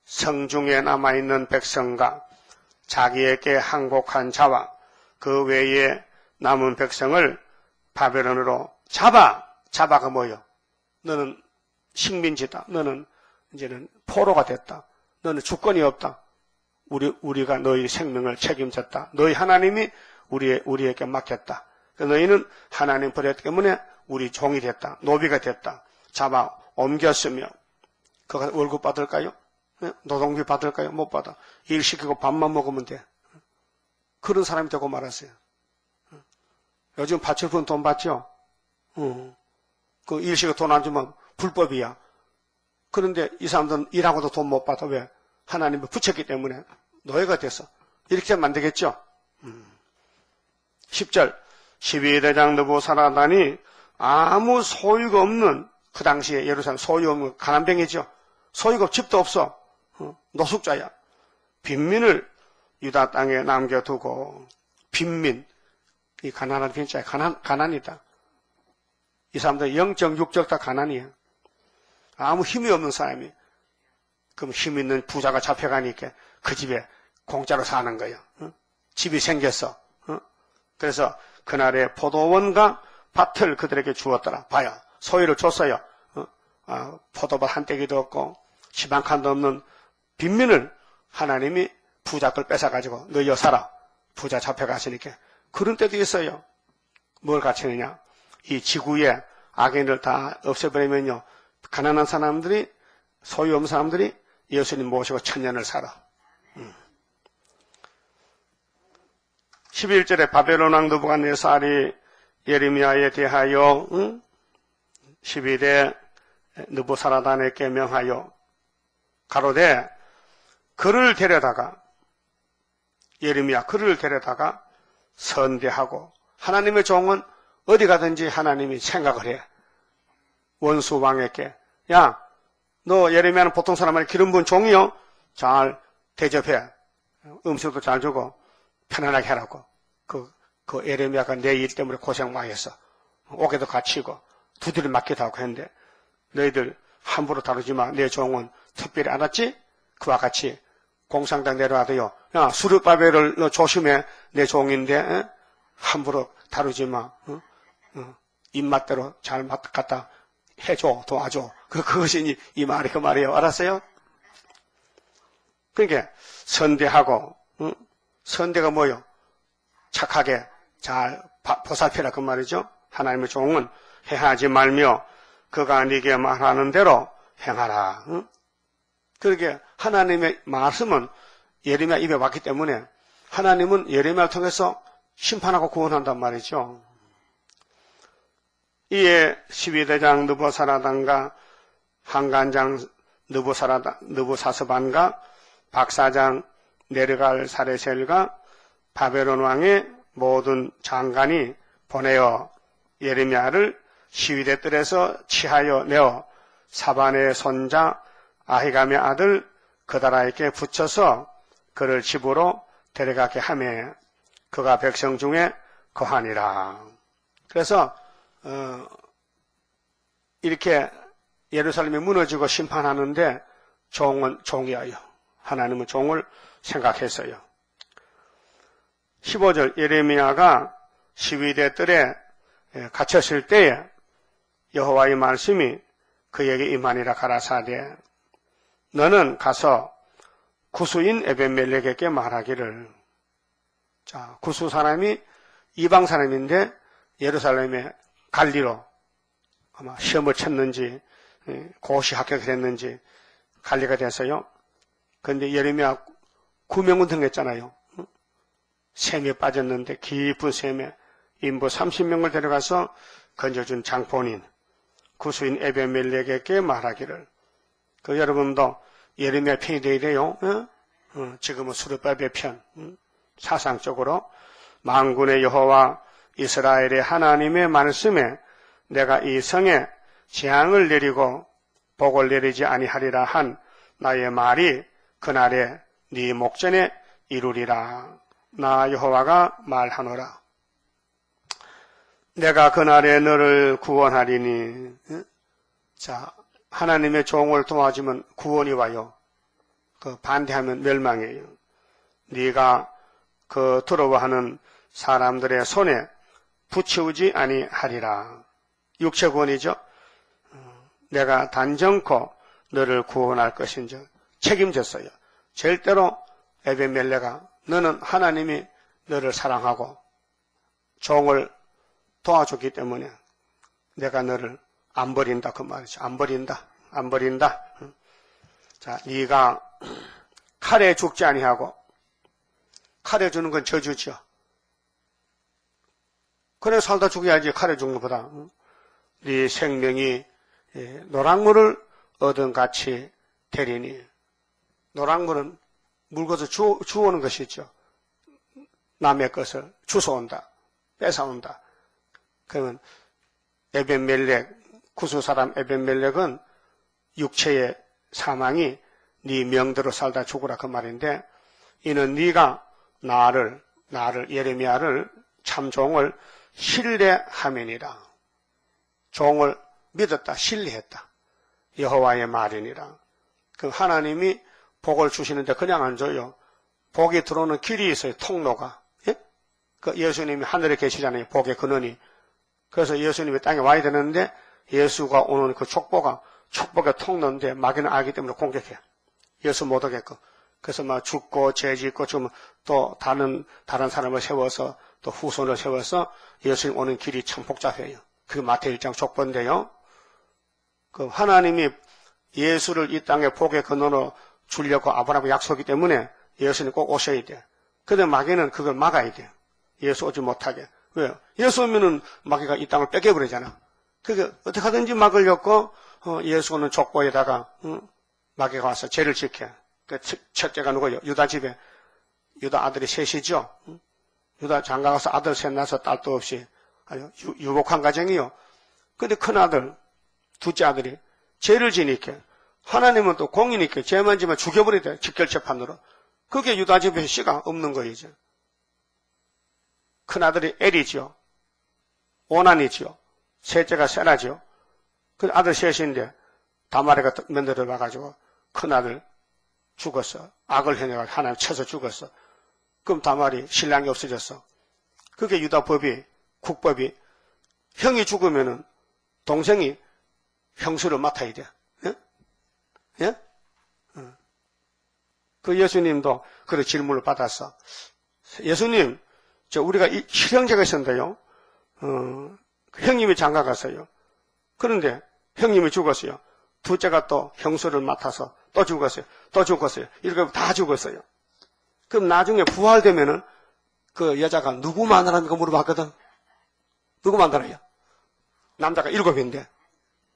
성중에 남아있는 백성과 자기에게 항복한 자와 그 외에 남은 백성을 바벨론으로 잡아가 뭐요? 너는 식민지다. 너는 이제는 포로가 됐다. 너는 주권이 없다. 우리가 너희 생명을 책임졌다. 너희 하나님이 우리에게 맡겼다. 너희는 하나님 버렸기 때문에 우리 종이 됐다. 노비가 됐다. 잡아 옮겼으며 그가 월급 받을까요? 노동비 받을까요? 못 받아. 일 시키고 밥만 먹으면 돼. 그런 사람이 되고 말았어요. 요즘 파출분 돈 받죠? 그 일 시키고 돈 안 주면 불법이야. 그런데 이 사람들은 일하고도 돈 못 받아. 왜? 하나님을 붙였기 때문에 노예가 됐어. 이렇게 하면 안 되겠죠? 10절 12대장 느부사라단이 아무 소유가 없는 그 당시에 예루살렘 소유 없는 가난뱅이죠. 소유가 집도 없어. 노숙자야. 빈민을 유다 땅에 남겨두고 빈민 이 가난한 빈자야. 가난이다. 이 사람들 영적 육적 다 가난이야. 아무 힘이 없는 사람이 그럼 힘 있는 부자가 잡혀가니까 그 집에 공짜로 사는 거예요. 집이 생겼어. 그래서 그날의 포도원과 밭을 그들에게 주었더라. 봐요. 소유를 줬어요. 포도밭 한 떼기도 없고 집 한 칸도 없는 빈민을 하나님이 부자 걸 뺏어가지고 너 여 살아. 부자 잡혀가시니까 그런 때도 있어요. 뭘 가르치느냐. 이 지구에 악인을 다 없애버리면요. 가난한 사람들이 소유 없는 사람들이 예수님 모시고 천년을 살아. 11절에 바벨론 왕 느부갓네살이 예레미야에 대하여 12대 느부사라단에게 명하여 가로되 그를 데려다가 예레미야 그를 데려다가 선대하고 하나님의 종은 어디 가든지 하나님이 생각을 해. 원수 왕에게 야 너 예레미야는 보통 사람 아니 기름 부은 종이요. 잘 대접해. 음식도 잘 주고 편안하게 하라고. 그 예레미야가 내 일 때문에 고생 많이 했어. 옥에도 갇히고 두드려 맞기도 하고 했는데 너희들 함부로 다루지 마. 내 종은 특별히 알았지? 그와 같이 공상당 내려와도요. 야 수르바벨을 너 조심해. 내 종인데 함부로 다루지 마. 입맛대로 잘 갖다 해줘. 도와줘. 그것이 이 말이 그 말이에요. 알았어요? 그러니까 선대하고 선대가 뭐요? 착하게 잘 보살펴라 그 말이죠. 하나님의 종은 해하지 말며 그가 네게 말하는 대로 행하라. 그렇게 하나님의 말씀은 예레미야 입에 왔기 때문에 하나님은 예레미야를 통해서 심판하고 구원한단 말이죠. 이에 12대장 느부사라단과 한간장 느부사스반과 박사장 네르갈 사레셀과 바벨론 왕의 모든 장관이 보내어 예레미야를 시위대 뜰에서 치하여 내어 사반의 손자 아히감의 아들 그다라에게 붙여서 그를 집으로 데려가게 하며 그가 백성 중에 거하니라. 그래서 이렇게 예루살렘이 무너지고 심판하는데 종은 종이어요. 하나님은 종을 생각했어요. 15절 예레미야가 시위대 뜰에 갇혔을 때에 여호와의 말씀이 그에게 임하니라 가라사대 너는 가서 구수인 에벤멜렉에게 말하기를. 자, 구수 사람이 이방 사람인데 예루살렘에 갈리로 아마 시험을 쳤는지 고시 합격을 했는지 갈리가 됐어요. 그런데 예레미야 구명운 등했잖아요. 샘에 빠졌는데 깊은 샘에 인부 30명을 데려가서 건져준 장본인 구수인 에벤멜렉에게 말하기를. 그 여러분도 예레미야 편이 되어야 돼요. 지금은 수르바벨 편. 사상적으로 만군의 여호와 이스라엘의 하나님의 말씀에 내가 이 성에 재앙을 내리고 복을 내리지 아니하리라 한 나의 말이 그날에 네 목전에 이루리라. 나 여호와가 말하노라. 내가 그날에 너를 구원하리니. 자, 하나님의 종을 도와주면 구원이 와요. 그 반대하면 멸망이에요. 네가 그 두려워하는 사람들의 손에 붙이우지 아니하리라. 육체구원이죠. 내가 단정코 너를 구원할 것인지 책임졌어요. 절대로 에벤멜레가 너는 하나님이 너를 사랑하고 종을 도와줬기 때문에 내가 너를 안 버린다 그 말이죠. 안 버린다. 안 버린다. 자, 네가 칼에 죽지 아니하고 칼에 주는 건 저주죠. 그래 살다 죽여야지 칼에 죽는 것보다. 네 생명이 노랑물을 얻은 같이 되리니. 노랑물은 물것을 주워오는 것이죠. 남의 것을 주워온다. 뺏어온다. 그러면 에벤멜렉, 구수사람 에벤멜렉은 육체의 사망이 네 명대로 살다 죽으라 그 말인데, 이는 네가 나를 예레미야를 참 종을 신뢰하면이라. 종을 믿었다, 신뢰했다. 여호와의 말이니라. 그 하나님이 복을 주시는데 그냥 안 줘요. 복이 들어오는 길이 있어요. 통로가. 예? 그 예수님이 하늘에 계시잖아요. 복의 근원이. 그래서 예수님이 땅에 와야 되는데 예수가 오는 그 축복의 통로인데 마귀는 알기 때문에 공격해. 예수 못 오게끔. 그래서 막 죽고 죄 짓고 지금 또 다른 사람을 세워서 또 후손을 세워서 예수님 오는 길이 참 복잡해요. 그게 마태복음 1장 족보인데요. 그 하나님이 예수를 이 땅에 복의 근원으로 주려고 아브라함과 약속이기 때문에 예수님 꼭 오셔야 돼. 그런데 마귀는 그걸 막아야 돼. 예수 오지 못하게. 왜요? 예수 오면은 마귀가 이 땅을 뺏겨버리잖아. 그게 어떻게 하든지 막으려고 예수 오는 족보에다가 마귀가 와서 죄를 지켜. 그 첫째가 누구예요? 유다 집에 유다 아들이 셋이죠. 유다 장가 가서 아들 셋 낳아서 딸도 없이 아주 유복한 가정이요. 근데 큰 아들, 둘째 아들이 죄를 지니까 하나님은 또 공이니까 죄만 지면 죽여버려야 돼. 직결재판으로. 그게 유다 집에 씨가 없는 거이죠. 큰 아들이 엘이죠. 오난이죠. 셋째가 세라죠. 그 아들 셋인데 다말이가 며느리를 와가지고 큰 아들 죽었어. 악을 행해가 하나님 쳐서 죽었어. 그럼 다말이 신랑이 없어졌어. 그게 유다 법이, 국법이 형이 죽으면은 동생이 형수를 맡아야 돼. 예? 예? 그 예수님도 그런 질문을 받았어. 예수님, 우리가 실형제가 있었는데요. 형님이 장가 갔어요. 그런데 형님이 죽었어요. 둘째가 또 형수를 맡아서 또 죽었어요. 또 죽었어요. 이렇게 다 죽었어요. 그럼 나중에 부활되면은 그 여자가 누구 만나랍니까 물어봤거든. 누구 만나라요? 남자가 7인데.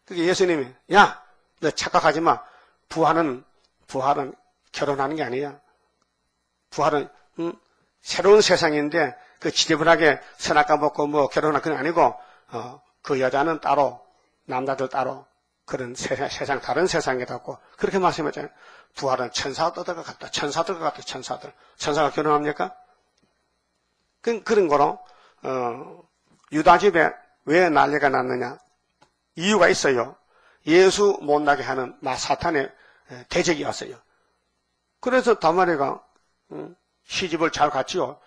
그게 예수님이 야, 너 착각하지 마. 부활은 결혼하는 게 아니야. 부활은 새로운 세상인데 그 지저분하게 선악과 먹고 뭐 결혼하는 건 아니고 그 여자는 따로 남자들 따로 그런 세상 다른 세상이라고 그렇게 말씀했잖아요. 부활은 천사들과 같다. 천사들과 같다. 천사가 결혼합니까? 그런 거로 유다 집에 왜 난리가 났느냐? 이유가 있어요. 예수 못 나게 하는 사탄의 대적이 왔어요. 그래서 다말이가 시집을 잘 갔지요.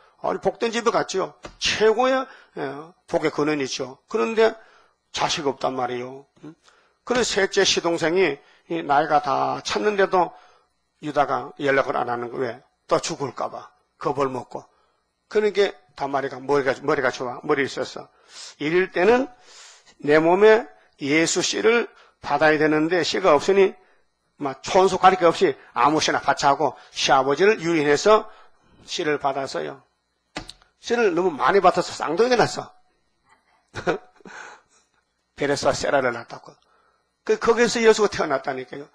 복된 집에 갔지요. 최고의 복의 근원이죠. 그런데 자식 없단 말이에요. 그래서 셋째 시동생이 나이가 다 찼는데도 유다가 연락을 안 하는 거예요. 왜? 또 죽을까 봐. 겁을 먹고. 그러니까 다말이가 머리가 좋아. 머리 있었어. 이럴 때는 내 몸에 예수 씨를 받아야 되는데 씨가 없으니 막 촌수 가릴 게 없이 아무 씨나 바치하고 시아버지를 유인해서 씨를 받았어요. 씨를 너무 많이 받아서 쌍둥이가 났어. 베레스와 세라를 낳았다고. 거기에서 예수가 태어났다니까요.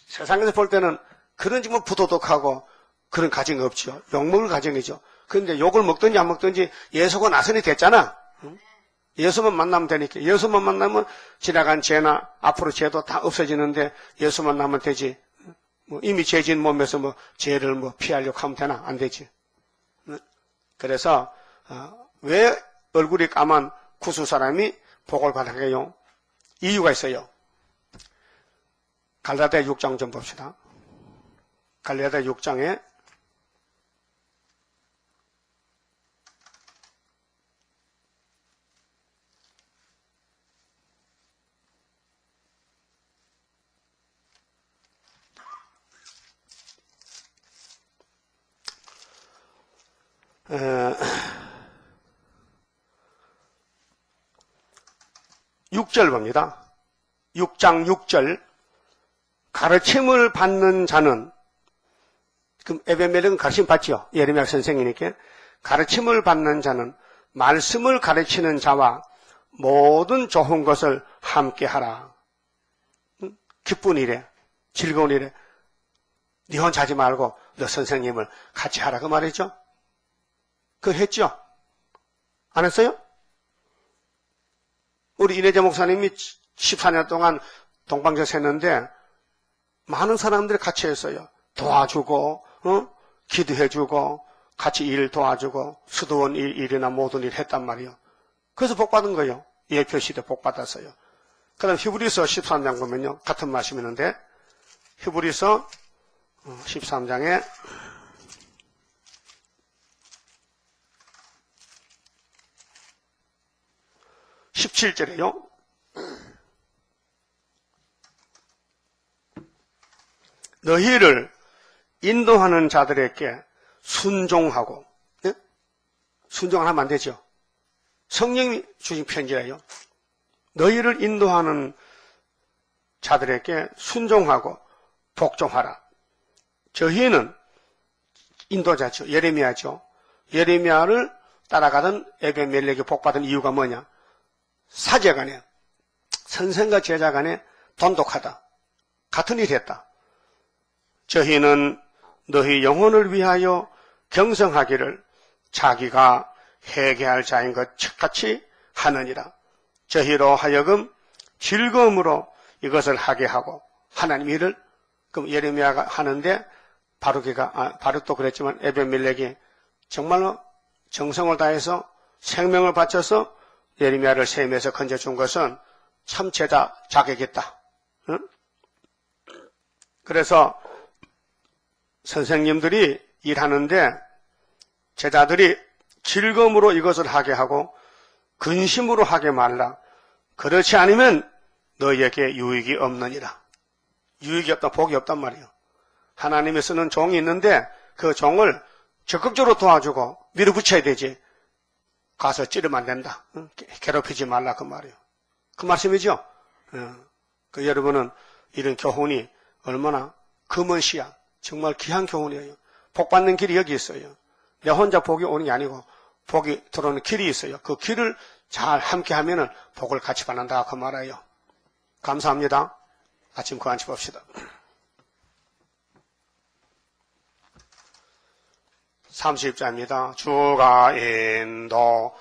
세상에서 볼 때는 그런 정말 부도덕하고 그런 가정이 없죠. 욕먹을 가정이죠. 그런데 욕을 먹든지 안 먹든지 예수가 나선이 됐잖아. 예수만 만나면 되니까. 예수만 만나면 지나간 죄나 앞으로 죄도 다 없어지는데 예수만 만나면 되지. 이미 죄진 몸에서 죄를 피하려고 하면 되나? 안 되지. 그래서 왜 얼굴이 까만 구수 사람이 복을 받아요? 이유가 있어요. 갈라디아 6장 좀 봅시다. 갈라디아 6장에 에, 6절 봅니다. 6장 6절. 가르침을 받는 자는, 그럼 에베멜렉은 가르침 받죠. 예레미야 선생이니까. 가르침을 받는 자는 말씀을 가르치는 자와 모든 좋은 것을 함께 하라. 기쁜 일에, 즐거운 일에, 네 혼자 하지 말고 너 선생님을 같이 하라. 그 말이죠. 그거 했죠? 안 했어요? 우리 이내재 목사님이 14년 동안 동방제사 했는데 많은 사람들이 같이 했어요. 도와주고, 기도해주고, 같이 일 도와주고, 수도원 일이나 모든 일 했단 말이에요. 그래서 복 받은 거예요. 예표시대 복 받았어요. 그 다음 히브리서 13장 보면요. 같은 말씀이 있는데, 히브리서 13장에 17절에요. 너희를 인도하는 자들에게 순종하고, 네? 순종을 하면 안 되죠. 성령이 주신 편지예요. 너희를 인도하는 자들에게 순종하고 복종하라. 저희는 인도자죠. 예레미야죠. 예레미야를 따라가던 에베멜렉이 복받은 이유가 뭐냐? 사제간에, 선생과 제자간에 돈독하다. 같은 일 했다. 저희는 너희 영혼을 위하여 경성하기를 자기가 회개할 자인 것 같이 하느니라. 저희로 하여금 즐거움으로 이것을 하게 하고, 하나님 일을, 그럼 예레미야가 하는데 바룩도 그랬지만 에베멜렉이 정말로 정성을 다해서 생명을 바쳐서 예레미야를 셈에서 건져준 것은 참 제자 자격있다. 응? 그래서 선생님들이 일하는데 제자들이 즐거움으로 이것을 하게 하고 근심으로 하게 말라. 그렇지 않으면 너희에게 유익이 없느니라. 유익이 없다, 복이 없단 말이에요. 하나님이 쓰는 종이 있는데 그 종을 적극적으로 도와주고 밀어붙여야 되지. 가서 찌르면 안 된다. 괴롭히지 말라 그 말이에요. 그 말씀이죠. 그 여러분은 이런 교훈이 얼마나 금은 씨앗, 정말 귀한 교훈이에요. 복 받는 길이 여기 있어요. 내 혼자 복이 오는 게 아니고 복이 들어오는 길이 있어요. 그 길을 잘 함께 하면은 복을 같이 받는다 그 말이에요. 감사합니다. 아침 그만치 봅시다. 30자입니다. 주가 인도하는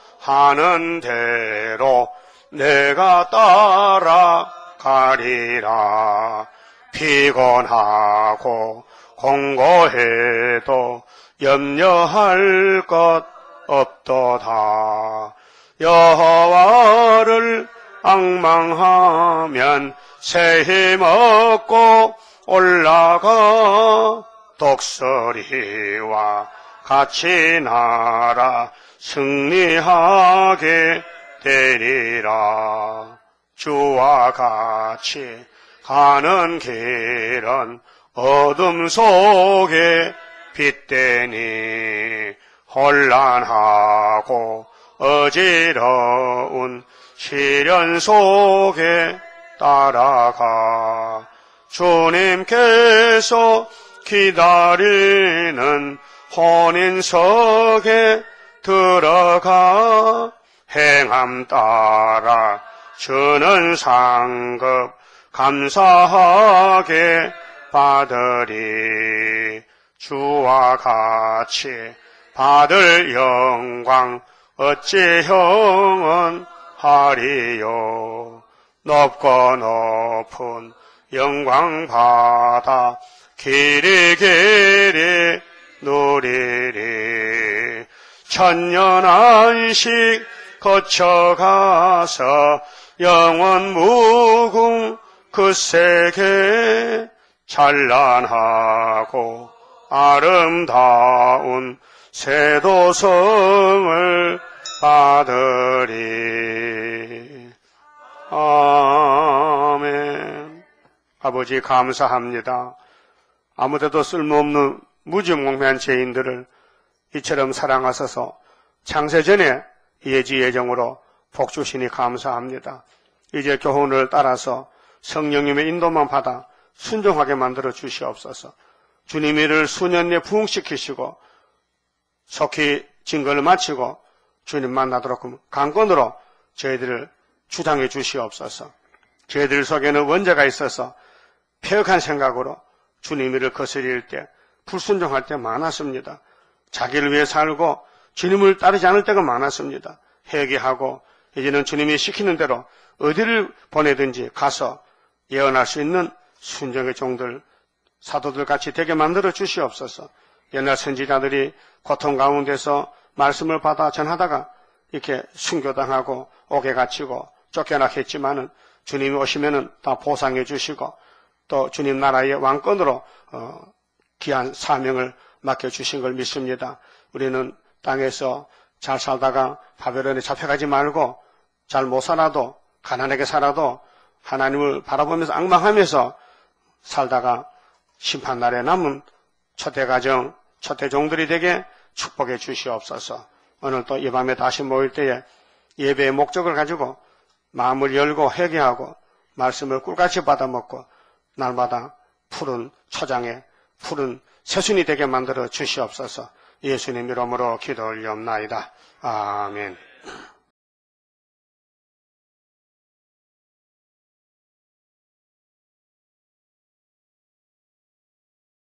대로 내가 따라가리라. 피곤하고 공고해도 염려할 것 없도다. 여호와를 앙망하면 새 힘 얻고 올라가. 독수리와 같이 날아 승리하게 되리라. 주와 같이 가는 길은 어둠 속에 빛되니 혼란하고 어지러운 시련 속에 따라가. 주님께서 기다리는 혼인석에 들어가. 행함 따라 주는 상급 감사하게 받으리. 주와 같이 받을 영광 어찌 형은 하리요. 높고 높은 영광 받아 길이 길이 누리리. 천년안식 거쳐가서 영원 무궁 그 세계 찬란하고 아름다운 세도성을 받으리. 아멘. 아버지 감사합니다. 아무데도 쓸모없는 무지몽매한 죄인들을 이처럼 사랑하셔서 창세전에 예지예정으로 복주시니 감사합니다. 이제 교훈을 따라서 성령님의 인도만 받아 순종하게 만들어 주시옵소서. 주님이 이를 수년 내에 부흥시키시고 속히 증거를 마치고 주님 만나도록 강권으로 저희들을 주장해 주시옵소서. 저희들 속에는 원죄가 있어서 폐역한 생각으로 주님 이를 거스릴 때 불순종할 때 많았습니다. 자기를 위해 살고 주님을 따르지 않을 때가 많았습니다. 회개하고 이제는 주님이 시키는 대로 어디를 보내든지 가서 예언할 수 있는 순종의 종들, 사도들 같이 되게 만들어 주시옵소서. 옛날 선지자들이 고통 가운데서 말씀을 받아 전하다가 이렇게 순교당하고 옥에 갇히고 쫓겨나 했지만은 주님이 오시면은 다 보상해 주시고 또 주님 나라의 왕권으로 귀한 사명을 맡겨주신 걸 믿습니다. 우리는 땅에서 잘 살다가 바벨론에 잡혀가지 말고 잘 못 살아도 가난하게 살아도 하나님을 바라보면서 앙망하면서 살다가 심판날에 남은 초대가정, 초대종들이 되게 축복해 주시옵소서. 오늘 또 이 밤에 다시 모일 때에 예배의 목적을 가지고 마음을 열고 회개하고 말씀을 꿀같이 받아먹고 날마다 푸른 초장에 푸른 새순이 되게 만들어 주시옵소서. 예수님 이름으로 기도 올리옵나이다. 아멘.